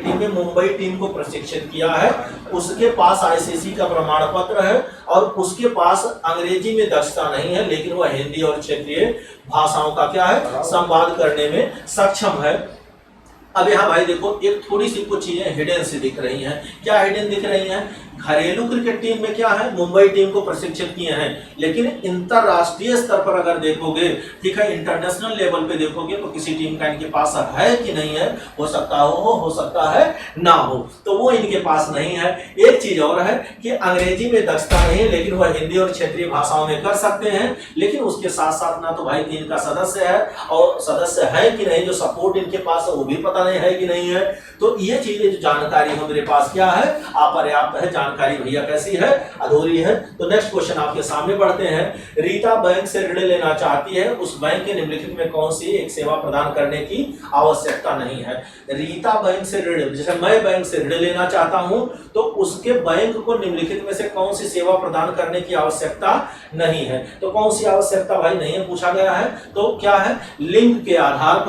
टीम में मुंबई टीम को प्रशिक्षित किया है, उसके पास आईसीसी का प्रमाण पत्र है और उसके पास अंग्रेजी में दक्षता नहीं है लेकिन वह हिंदी और क्षेत्रीय भाषाओं का क्या है, संवाद करने में सक्षम है। अब यहाँ भाई देखो एक थोड़ी सी कुछ चीजें हिडन सी दिख रही हैं। क्या हिडन दिख रही हैं, घरेलू क्रिकेट टीम में क्या है, मुंबई टीम को प्रशिक्षित किए हैं लेकिन अंतरराष्ट्रीय स्तर पर अगर देखोगे, ठीक है, इंटरनेशनल लेवल पे देखोगे तो किसी टीम का इनके पास है कि नहीं है, हो सकता है ना हो, तो वो इनके पास नहीं है। एक चीज और है कि अंग्रेजी में दक्षता नहीं है लेकिन वह हिंदी और क्षेत्रीय भाषाओं में कर सकते हैं, लेकिन उसके साथ साथ ना तो भाई टीम का सदस्य है और सदस्य है कि नहीं, जो सपोर्ट इनके पास है वो भी पता नहीं है कि नहीं है। तो ये चीजें जो जानकारी हो मेरे पास क्या है, अपर्याप्त है, जानकारी भैया कैसी है, अधूरी है। तो नेक्स्ट क्वेश्चन आपके सामने बढ़ते हैं। रीता बैंक से ऋण लेना चाहती है, उस बैंक के निम्नलिखित में कौन सी एक सेवा प्रदान करने की आवश्यकता नहीं है। रीता बैंक से ऋण, जैसे मैं बैंक से ऋण लेना चाहता हूं तो उसके बैंक को निम्नलिखित में से कौन सी सेवा प्रदान करने की आवश्यकता नहीं है। तो कौन सी आवश्यकता भाई नहीं है पूछा गया है, तो क्या है, लिंग के आधार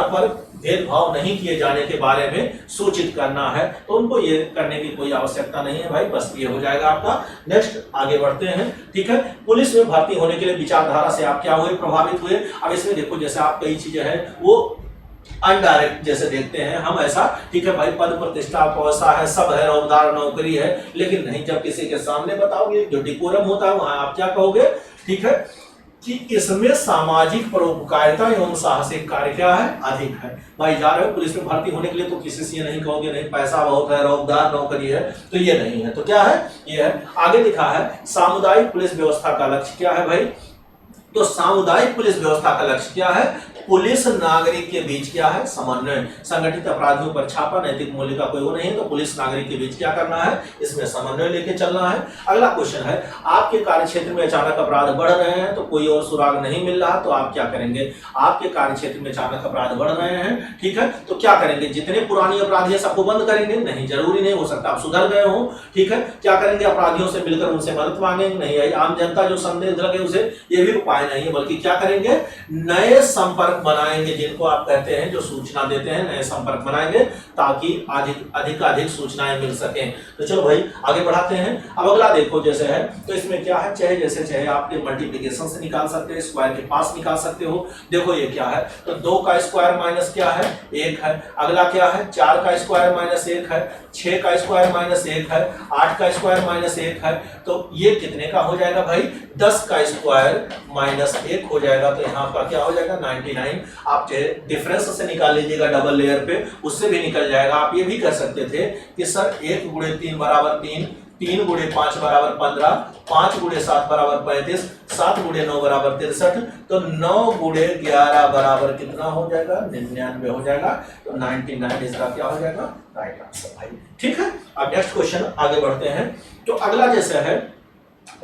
पर भेदभाव नहीं किए जाने के बारे में सूचित करना है, तो उनको ये करने की कोई आवश्यकता नहीं है भाई, बस ये हो जाएगा आपका। नेक्स्ट आगे बढ़ते हैं, ठीक है। पुलिस में भर्ती होने के लिए विचारधारा से आप क्या हुए, प्रभावित हुए। अब इसमें देखो जैसे आप कई चीजें हैं वो अनडायरेक्ट जैसे देखते हैं हम ऐसा, ठीक है भाई, पद प्रतिष्ठा पैसा है, सब है, रोजगार नौकरी है, लेकिन नहीं, जब किसी के सामने बताओगे जो डिकोरम होता है वहां आप क्या कहोगे, ठीक है, कि इसमें सामाजिक परोपकारिता एवं साहसिक कार्य क्या है, अधिक है। भाई जा रहे हो पुलिस में भर्ती होने के लिए तो किसी से ये नहीं कहोगे नहीं पैसा बहुत है, रौबदार नौकरी है, तो ये नहीं है। तो क्या है, ये है। आगे लिखा है सामुदायिक पुलिस व्यवस्था का लक्ष्य क्या है भाई, तो सामुदायिक पुलिस व्यवस्था का लक्ष्य क्या है, पुलिस नागरिक के बीच क्या है, समन्वय। संगठित अपराधियों पर छापा नैतिक मूल्य का कोई वो नहीं, तो पुलिस नागरिक के बीच क्या करना है, इसमें समन्वय लेके चलना है। अगला क्वेश्चन है, आपके कार्य क्षेत्र में अचानक अपराध बढ़ रहे हैं तो कोई और सुराग नहीं मिल रहा, तो आप क्या करेंगे। आपके कार्य क्षेत्र में अचानक अपराध बढ़ रहे हैं, ठीक है, तो क्या करेंगे, जितने पुरानी अपराधी है सबको बंद करेंगे, नहीं, जरूरी नहीं, हो सकता आप सुधर गए हो, ठीक है। क्या करेंगे, अपराधियों से मिलकर उनसे मदद मांगेंगे, नहीं, आम जनता जो संदेह लगे उसे, ये भी उपाय नहीं है, बल्कि क्या करेंगे, नए संपर्क बनाएंगे, जिनको आप कहते हैं जो सूचना देते हैं, नए संपर्क बनाएंगे ताकि अधिक सूचनाएं मिल सकें। तो चलो भाई आगे बढ़ाते हैं। अब अगला देखो, जैसे है तो इसमें क्या है, चाहे जैसे चाहे आपके मल्टीप्लिकेशन से निकाल सकते हैं, स्क्वायर के पास निकाल सकते हो। देखो ये क्या है, तो 2 का स्क्वायर माइनस क्या है, 1 है। अगला क्या है, 4 का स्क्वायर माइनस 1 है, 6 का स्क्वायर माइनस 1 है, 8 का स्क्वायर माइनस 1 है, तो ये कितने का हो जाएगा भाई, 10 का स्क्वायर माइनस 1 हो जाएगा। तो यहाँ पर क्या हो जाएगा, 99। आप डिफरेंस से निकाल लीजिएगा डबल लेयर पे, उससे भी निकल जाएगा। आप ये भी कर सकते थे कि सर 1 × 3 बराबर 3, 3 × 5 बराबर 15, 5 × 7 बराबर 35, 7 × 9 बराबर 63, तो 9 × 11 बराबर कितना हो जाएगा, 99 हो जाएगा। तो 99 इसका क्या हो जाएगा, राइट आंसर भाई, ठीक है। अब नेक्स्ट क्वेश्चन आगे बढ़ते हैं। तो अगला जैसे है,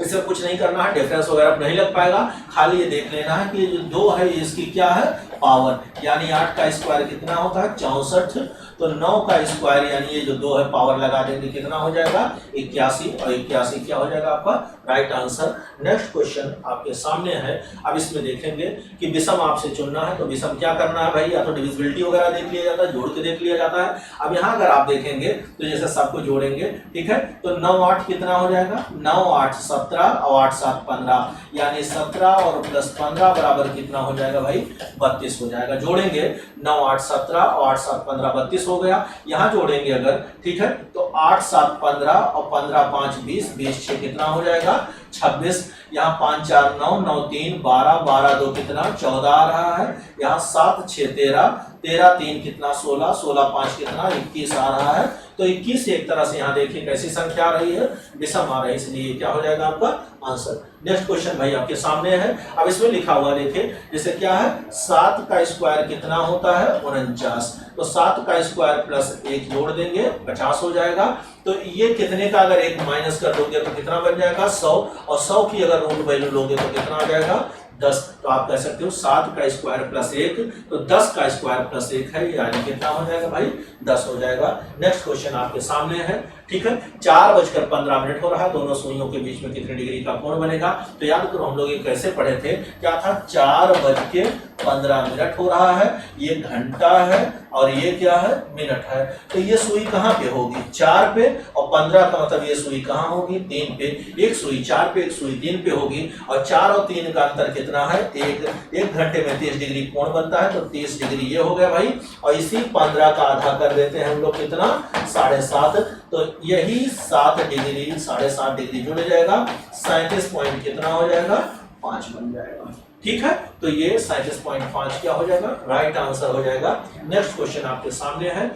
इससे कुछ नहीं करना है, डिफरेंस वगैरह नहीं लग पाएगा, खाली ये देख लेना है कि ये जो 2 है इसकी क्या है, पावर, यानी 8 का स्क्वायर कितना होता है, 64, तो 9 का स्क्वायर यानी ये जो 2 है पावर लगा देंगे, कितना हो जाएगा, 81, और 81 क्या हो जाएगा आपका राइट आंसर। नेक्स्ट क्वेश्चन आपके सामने है। अब इसमें देखेंगे कि विषम आपसे चुनना है, तो विषम क्या करना है भाई, या तो डिविजिबिलिटी वगैरह देख लिया जाता है, जोड़ के देख लिया जाता है। अब यहाँ अगर आप देखेंगे तो जैसे सबको जोड़ेंगे, ठीक है, तो 9 8 कितना हो जाएगा, 9 8 17 और 8 7 15, यानी 17 और प्लस 15 बराबर कितना हो जाएगा भाई, 32 हो जाएगा। जोड़ेंगे 9 8 17 और 8 7 15 32 हो गया। यहाँ जोड़ेंगे अगर, ठीक है, तो 8 7 15 और 15 5 20, 20 6 कितना हो जाएगा, 26। यहाँ 5 4 9, 9 3 12, 12 2 कितना 14 आ रहा है। यहाँ 7 6 13, 13 3 कितना 16, 16 5 कितना 21 आ रहा है। तो 21 एक तरह से यहाँ देखिए कैसी संख्या आ रही है, विषम आ रही है, इसलिए क्या हो जाएगा आपका आंसर। नेक्स्ट क्वेश्चन भाई आपके सामने है। अब इसमें लिखा हुआ देखिए, जैसे क्या है, 7 का स्क्वायर कितना होता है, 49, तो 7 का स्क्वायर प्लस 1 जोड़ देंगे 50 हो जाएगा। तो ये कितने का अगर 1 माइनस कर दोगे तो कितना बन जाएगा, 100, और 100 की अगर रूट वैल्यू लोगे तो कितना आ जाएगा, 10। तो आप कह सकते हो 7 का स्क्वायर प्लस 1, तो 10 का स्क्वायर प्लस 1 है, यानी कितना हो जाएगा भाई, 10 हो जाएगा। नेक्स्ट क्वेश्चन आपके सामने है, ठीक है। 4:15 हो रहा है, दोनों सुइयों के बीच में कितने डिग्री का कोण बनेगा। तो याद करो हम लोग ये कैसे पढ़े थे, क्या था, 4:15 हो रहा है, ये घंटा है और ये क्या है, मिनट है। तो ये सुई कहाँ पे होगी, 4 पे, और 15 का मतलब ये सुई कहाँ होगी, 3 पे। एक सुई 4 पे, एक सुई 3 पे होगी, और 4 और 3 का अंतर कितना है, एक घंटे में 30 डिग्री कोण बनता है, तो 30 डिग्री ये हो गया भाई। और इसी 15 का आधा कर देते हैं हम लोग कितना, 7.5, तो यही 7 डिग्री 7.5 डिग्री जुड़ जाएगा, 37 पॉइंट कितना हो जाएगा, 5 बन जाएगा, ठीक है। तो ये 37.5 क्या हो जाएगा, राइट आंसर हो जाएगा। नेक्स्ट क्वेश्चन आपके सामने है।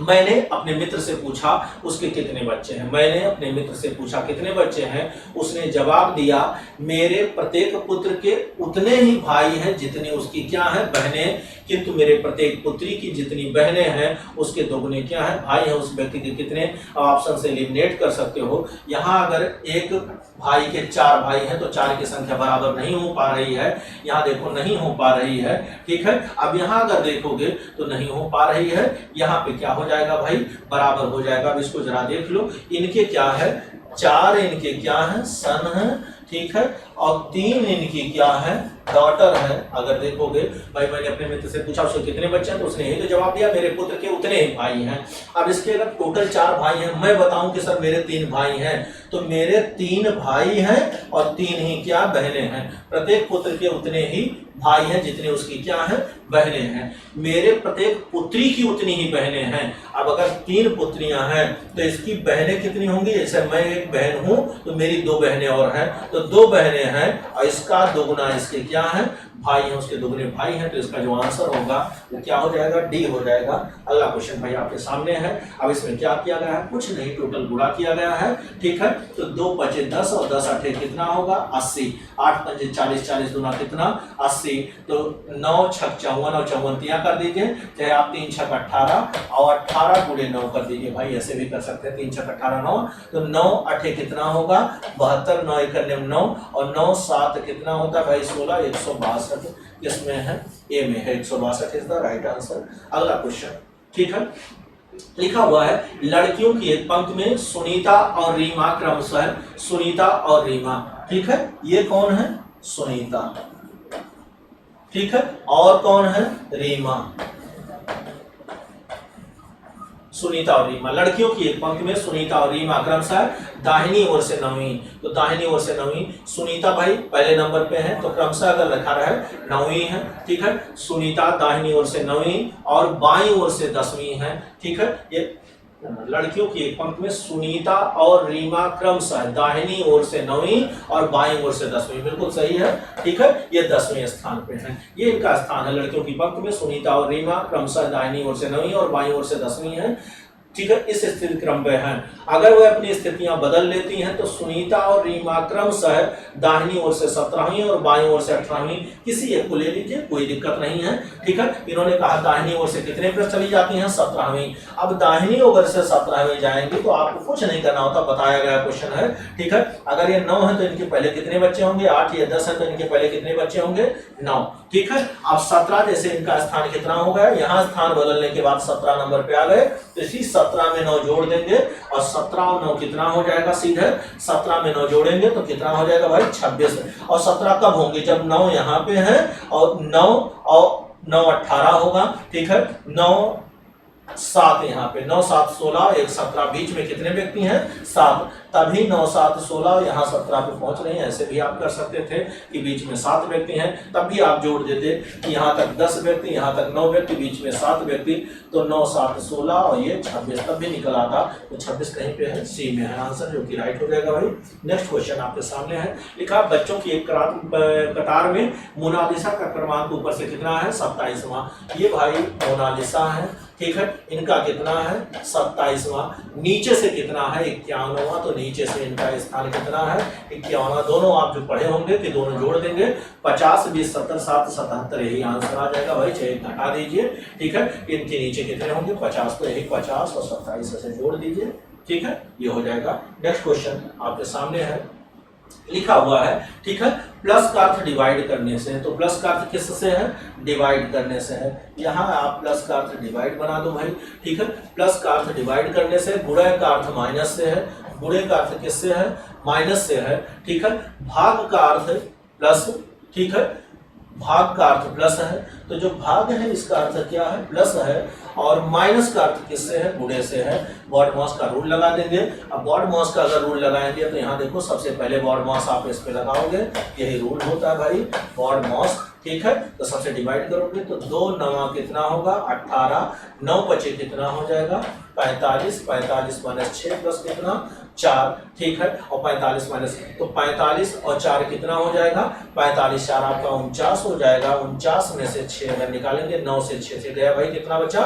मैंने अपने मित्र से पूछा उसके कितने बच्चे हैं, मैंने अपने मित्र से पूछा कितने बच्चे हैं, उसने जवाब दिया मेरे प्रत्येक पुत्र के उतने ही भाई हैं जितनी उसकी क्या है, बहनें, किंतु मेरे प्रत्येक पुत्री की जितनी बहनें हैं उसके दोगुने क्या है, भाई हैं। उस व्यक्ति के कितने, ऑप्शन से एलिमिनेट कर सकते हो। यहाँ अगर एक भाई के 4 भाई हैं तो 4 की संख्या बराबर नहीं हो पा रही है, यहाँ देखो नहीं हो पा रही है, ठीक है। अब यहाँ अगर देखोगे तो नहीं हो पा रही है, यहाँ पे क्या हो जाएगा भाई, बराबर हो जाएगा। अब इसको जरा देख लो, इनके क्या है, 4 इनके क्या है, सन है, ठीक है, और 3 इनकी क्या है, डॉटर है। अगर देखोगे भाई, मैंने अपने मित्र से पूछा उसके कितने बच्चे हैं, तो उसने यही तो जवाब दिया मेरे पुत्र के उतने ही भाई हैं। अब इसके अगर टोटल 4 भाई हैं, मैं बताऊं कि सर मेरे 3 भाई हैं, तो मेरे 3 भाई हैं और 3 ही क्या, बहनें हैं। प्रत्येक पुत्र के उतने ही भाई हैं जितने उसकी क्या है, बहनें हैं। मेरे प्रत्येक पुत्री की उतनी ही बहनें हैं। अब अगर 3 पुत्रियां हैं तो इसकी बहनें कितनी होंगी, जैसे मैं एक बहन हूं तो मेरी 2 बहनें और हैं, तो 2 बहनें हैं और इसका दोगुना इसके क्या है, भाई हैं, उसके दुगने भाई हैं, तो इसका जो आंसर होगा वो क्या हो जाएगा, डी हो जाएगा। अगला क्वेश्चन भाई आपके सामने है। अब इसमें क्या किया गया है, कुछ नहीं, टोटल गुणा किया गया है, ठीक है। तो 2 पचे 10 और 10 अठे कितना होगा, 80, 8 पंजे 40, 40 दूना कितना 80, तो 9 छक 54 और 54 कर दीजिए, चाहे आप 3 छक 18 और 18 गुणे 9 कर दीजिए भाई, ऐसे भी कर सकते हैं, 3 छक 18 9, तो 9 अठे कितना होगा 72, 9 एक 9 और 9 7 कितना होता है भाई 16, 162 इसमें है, ए में है 162 इज द राइट आंसर। अगला क्वेश्चन, ठीक है, लिखा हुआ है लड़कियों की एक पंक्ति में सुनीता और रीमा क्रमशः, सुनीता और रीमा, ठीक है, ये कौन है, सुनीता, ठीक है, और कौन है, रीमा, सुनीता और रीमा, लड़कियों की एक पंक्ति में सुनीता और रीमा क्रमशः दाहिनी ओर से 9वीं, तो दाहिनी ओर से 9वीं, सुनीता भाई पहले नंबर पे है तो क्रमशः अगर रखा रहा है 9वीं है, ठीक है, सुनीता दाहिनी ओर से 9वीं और बाईं ओर से 10वीं है, ठीक है। ये लड़कियों की एक पंक्ति में सुनीता और रीमा क्रमशः दाहिनी ओर से 9वीं और बाईं ओर से 10वीं, बिल्कुल सही है, ठीक है, ये 10वें स्थान पे है, ये इनका स्थान है। लड़कियों की पंक्ति में सुनीता और रीमा क्रमशः दाहिनी ओर से 9वीं और बाईं ओर से 10वीं है, ठीक है, इस स्थिति क्रम पे हैं। अगर वह अपनी स्थितियां बदल लेती हैं तो सुनीता और रीमा क्रमशः दाहिनी ओर से 17वीं और बाईं ओर से 18वीं, किसी एक को ले लीजिए, कोई दिक्कत नहीं है, ठीक है। इन्होंने कहा दाहिनी ओर से कितने पर चली जाती हैं, 17वीं। अब दाहिनी ओर से 17वीं जाएंगे तो आपको कुछ नहीं करना होता, बताया गया क्वेश्चन है, ठीक है। अगर ये 9 है तो इनके पहले कितने बच्चे होंगे, 8 या 10 है तो इनके पहले कितने बच्चे होंगे, 9, ठीक है। अब 17 जैसे इनका स्थान कितना हो गया, यहाँ स्थान बदलने के बाद 17 नंबर पे आ गए, तो इसी 17 में 9 जोड़ देंगे और 17 और 9 कितना हो जाएगा, सीधे 17 में 9 जोड़ेंगे तो कितना हो जाएगा भाई 26, और 17 कब होंगे, जब 9 यहाँ पे है और 9 18 होगा, ठीक है, 9 7 यहाँ पे 9 7 16 1 17, बीच में कितने व्यक्ति हैं, 7, तभी 9 7 16 यहाँ 17 पे पहुंच रहे हैं। ऐसे भी आप कर सकते थे कि बीच में 7 व्यक्ति हैं, तब भी आप जोड़ देते कि यहाँ तक 10 व्यक्ति, यहाँ तक 9 व्यक्ति, बीच में 7 व्यक्ति, तो 9 7 16 और ये 26, तब भी निकल आता, तो 26 कहीं पे है, सी में है आंसर, जो कि राइट हो जाएगा भाई। नेक्स्ट क्वेश्चन आपके सामने है, लिखा बच्चों की एक कतार में मोनालिसा का क्रमांक ऊपर से कितना है, 27वां, ये भाई मोनालिसा है, ठीक है, इनका कितना है 27वां, नीचे से कितना है 51वां, तो नीचे से इनका स्थान कितना है 51वां, दोनों आप जो पढ़े होंगे कि दोनों जोड़ देंगे, 50 20 70 7 77, यही आंसर आ जाएगा भाई, चाहे घटा दीजिए, ठीक है। इनके नीचे कितने होंगे 50, तो यही 50 और 27 से जोड़ दीजिए, ठीक है, ये हो जाएगा। नेक्स्ट क्वेश्चन आपके सामने है, लिखा हुआ है, ठीक है, प्लस का अर्थ डिवाइड करने से है, तो प्लस का अर्थ किससे है, डिवाइड करने से है, यहाँ आप प्लस का अर्थ डिवाइड बना दो भाई, ठीक है, प्लस का अर्थ डिवाइड करने से, गुणा का अर्थ माइनस से है, गुणे का अर्थ किससे है, माइनस से है, ठीक है, भाग का अर्थ प्लस, ठीक है, भाग का अर्थ प्लस है, तो जो भाग है इसका अर्थ क्या है, प्लस है, और माइनस का अर्थ किससे है, गुणे से है। बॉड मॉस का रूल लगा देंगे। अब बॉड मॉस का अगर रूल लगाएंगे तो यहाँ देखो सबसे पहले बॉड मॉस आप इस पे लगाओगे, यही रूल होता है भाई, बॉड मॉस, ठीक है। तो सबसे डिवाइड करोगे तो 2 9 कितना होगा 18, 9 5 कितना हो जाएगा 45, 45 माइनस 6 प्लस कितना 4, ठीक है, और 45 माइनस, तो 45 और 4 कितना हो जाएगा 45, 4 आपका 49 हो जाएगा, 49 में से 6 अगर निकालेंगे, 9 से 6 से गया भाई, कितना बचा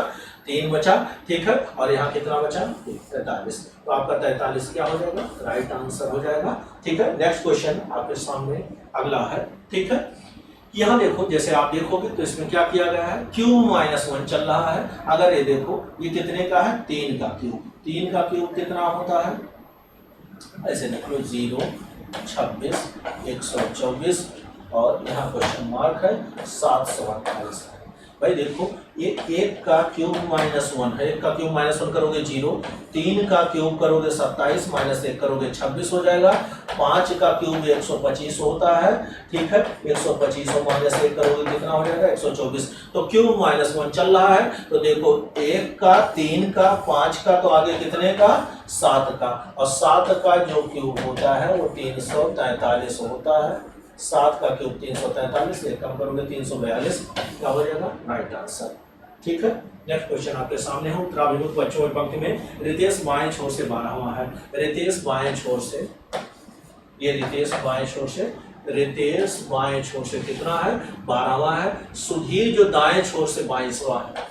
3 बचा, ठीक है, और यहाँ कितना बचा 43, तो आपका 43 क्या हो जाएगा, राइट आंसर हो जाएगा, ठीक है। नेक्स्ट क्वेश्चन आपके सामने अगला है, ठीक है, यहाँ देखो जैसे आप देखोगे तो इसमें क्या किया गया है, क्यूब -1 चल रहा है। अगर ये देखो ये कितने का है, 3 का क्यूब, 3 का क्यूब कितना होता है, ऐसे लिख लो 0 26 124 और यहाँ क्वेश्चन मार्क है 728 है। भाई देखो ये 1 का क्यूब -1 है, 1 का क्यूब -1 करोगे 0, 3 का क्यूब करोगे 27 -1 करोगे 26 हो जाएगा, 5 का क्यूब 125 होता है, ठीक है, 125 और -1 करोगे कितना हो जाएगा 124, तो क्यूब -1 चल रहा है। तो देखो 1 का 3 का 5 का, तो आगे कितने का 7 का, और 7 का जो क्यूब होता है वो 343 होता है, 7 का क्यूब 343, एक कम करोगे 342, क्या हो जाएगा राइट आंसर। ठीक है, नेक्स्ट क्वेश्चन आपके सामने है। उत्तराभिमुख बच्चों की पंक्ति में रितेश बाएं छोर से 12वां है। रितेश बाएं छोर से, ये रितेश बाएं छोर से, रितेश बाएं छोर से कितना है 12वां है। सुधीर जो दाएं छोर से 22वां है।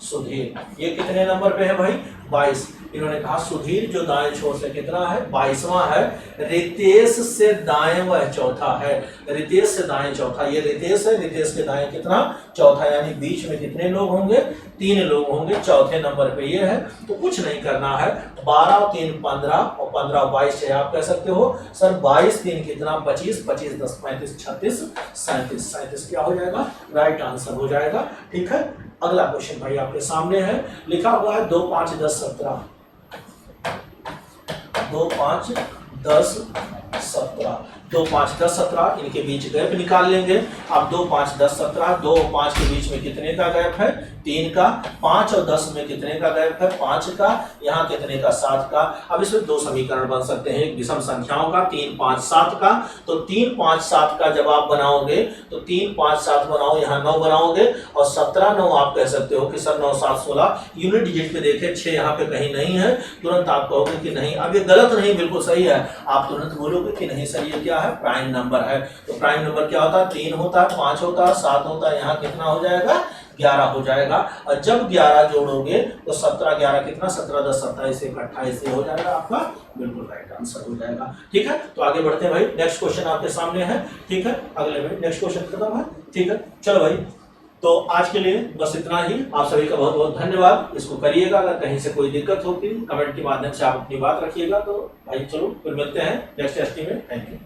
सुधीर ये कितने नंबर पे है भाई 22। इन्होंने कहा सुधीर जो दाएं छोर से कितना है 22वां है। रितेश से दाएं वह चौथा है। रितेश से दाएं चौथा, ये रितेश है, रितेश के दाएं कितना चौथा, यानी बीच में कितने लोग होंगे 3 लोग होंगे, चौथे नंबर पे ये है। तो कुछ नहीं करना है, 12 और 3 15 और 15 और 22 है। आप कह सकते हो सर 22 3 कितना 25, 25 10 35 36 37, 37 क्या हो जाएगा राइट आंसर हो जाएगा। ठीक है, अगला क्वेश्चन भाई आपके सामने है, लिखा हुआ है 2 5 10 17, 2 5 10 17, 2 5 10 17 इनके बीच गैप निकाल लेंगे। अब 2 5 10 17, 2 और 5 के बीच में कितने का गैप है 3 का, 5 और 10 में कितने का गैप है 5 का, यहाँ कितने का 7 का। अब इसमें 2 समीकरण बन सकते हैं, एक विषम संख्याओं का 3 5 7 का। तो 3 5 7 का जब आप बनाओगे तो 3 5 7 बनाओ, यहाँ 9 बनाओगे और 17 9 आप कह सकते हो कि सर 9 7 16। यूनिट डिजिट पे देखें 6 यहाँ पे कहीं नहीं है, तुरंत आप कहोगे कि नहीं, अब ये गलत नहीं बिल्कुल सही है, आप तुरंत बोलोगे कि नहीं सर ये क्या है प्राइम नंबर है। तो प्राइम नंबर क्या होता है 3 होता है, 5 होता है, 7 होता है, यहाँ कितना हो जाएगा 11 हो जाएगा। और जब 11 जोड़ोगे तो 17 11 कितना 17 10 27 1 28 हो जाएगा, आपका बिल्कुल राइट आंसर हो जाएगा। ठीक है, तो आगे बढ़ते हैं भाई, नेक्स्ट क्वेश्चन आपके सामने है। ठीक है, अगले में नेक्स्ट क्वेश्चन खत्म है। ठीक है, चलो भाई, तो आज के लिए बस इतना ही। आप सभी का बहुत बहुत धन्यवाद। इसको करिएगा, अगर कहीं से कोई दिक्कत होती कमेंट के माध्यम से आप अपनी बात रखिएगा। तो भाई चलो फिर मिलते हैं नेक्स्ट टेस्ट में। Thank you.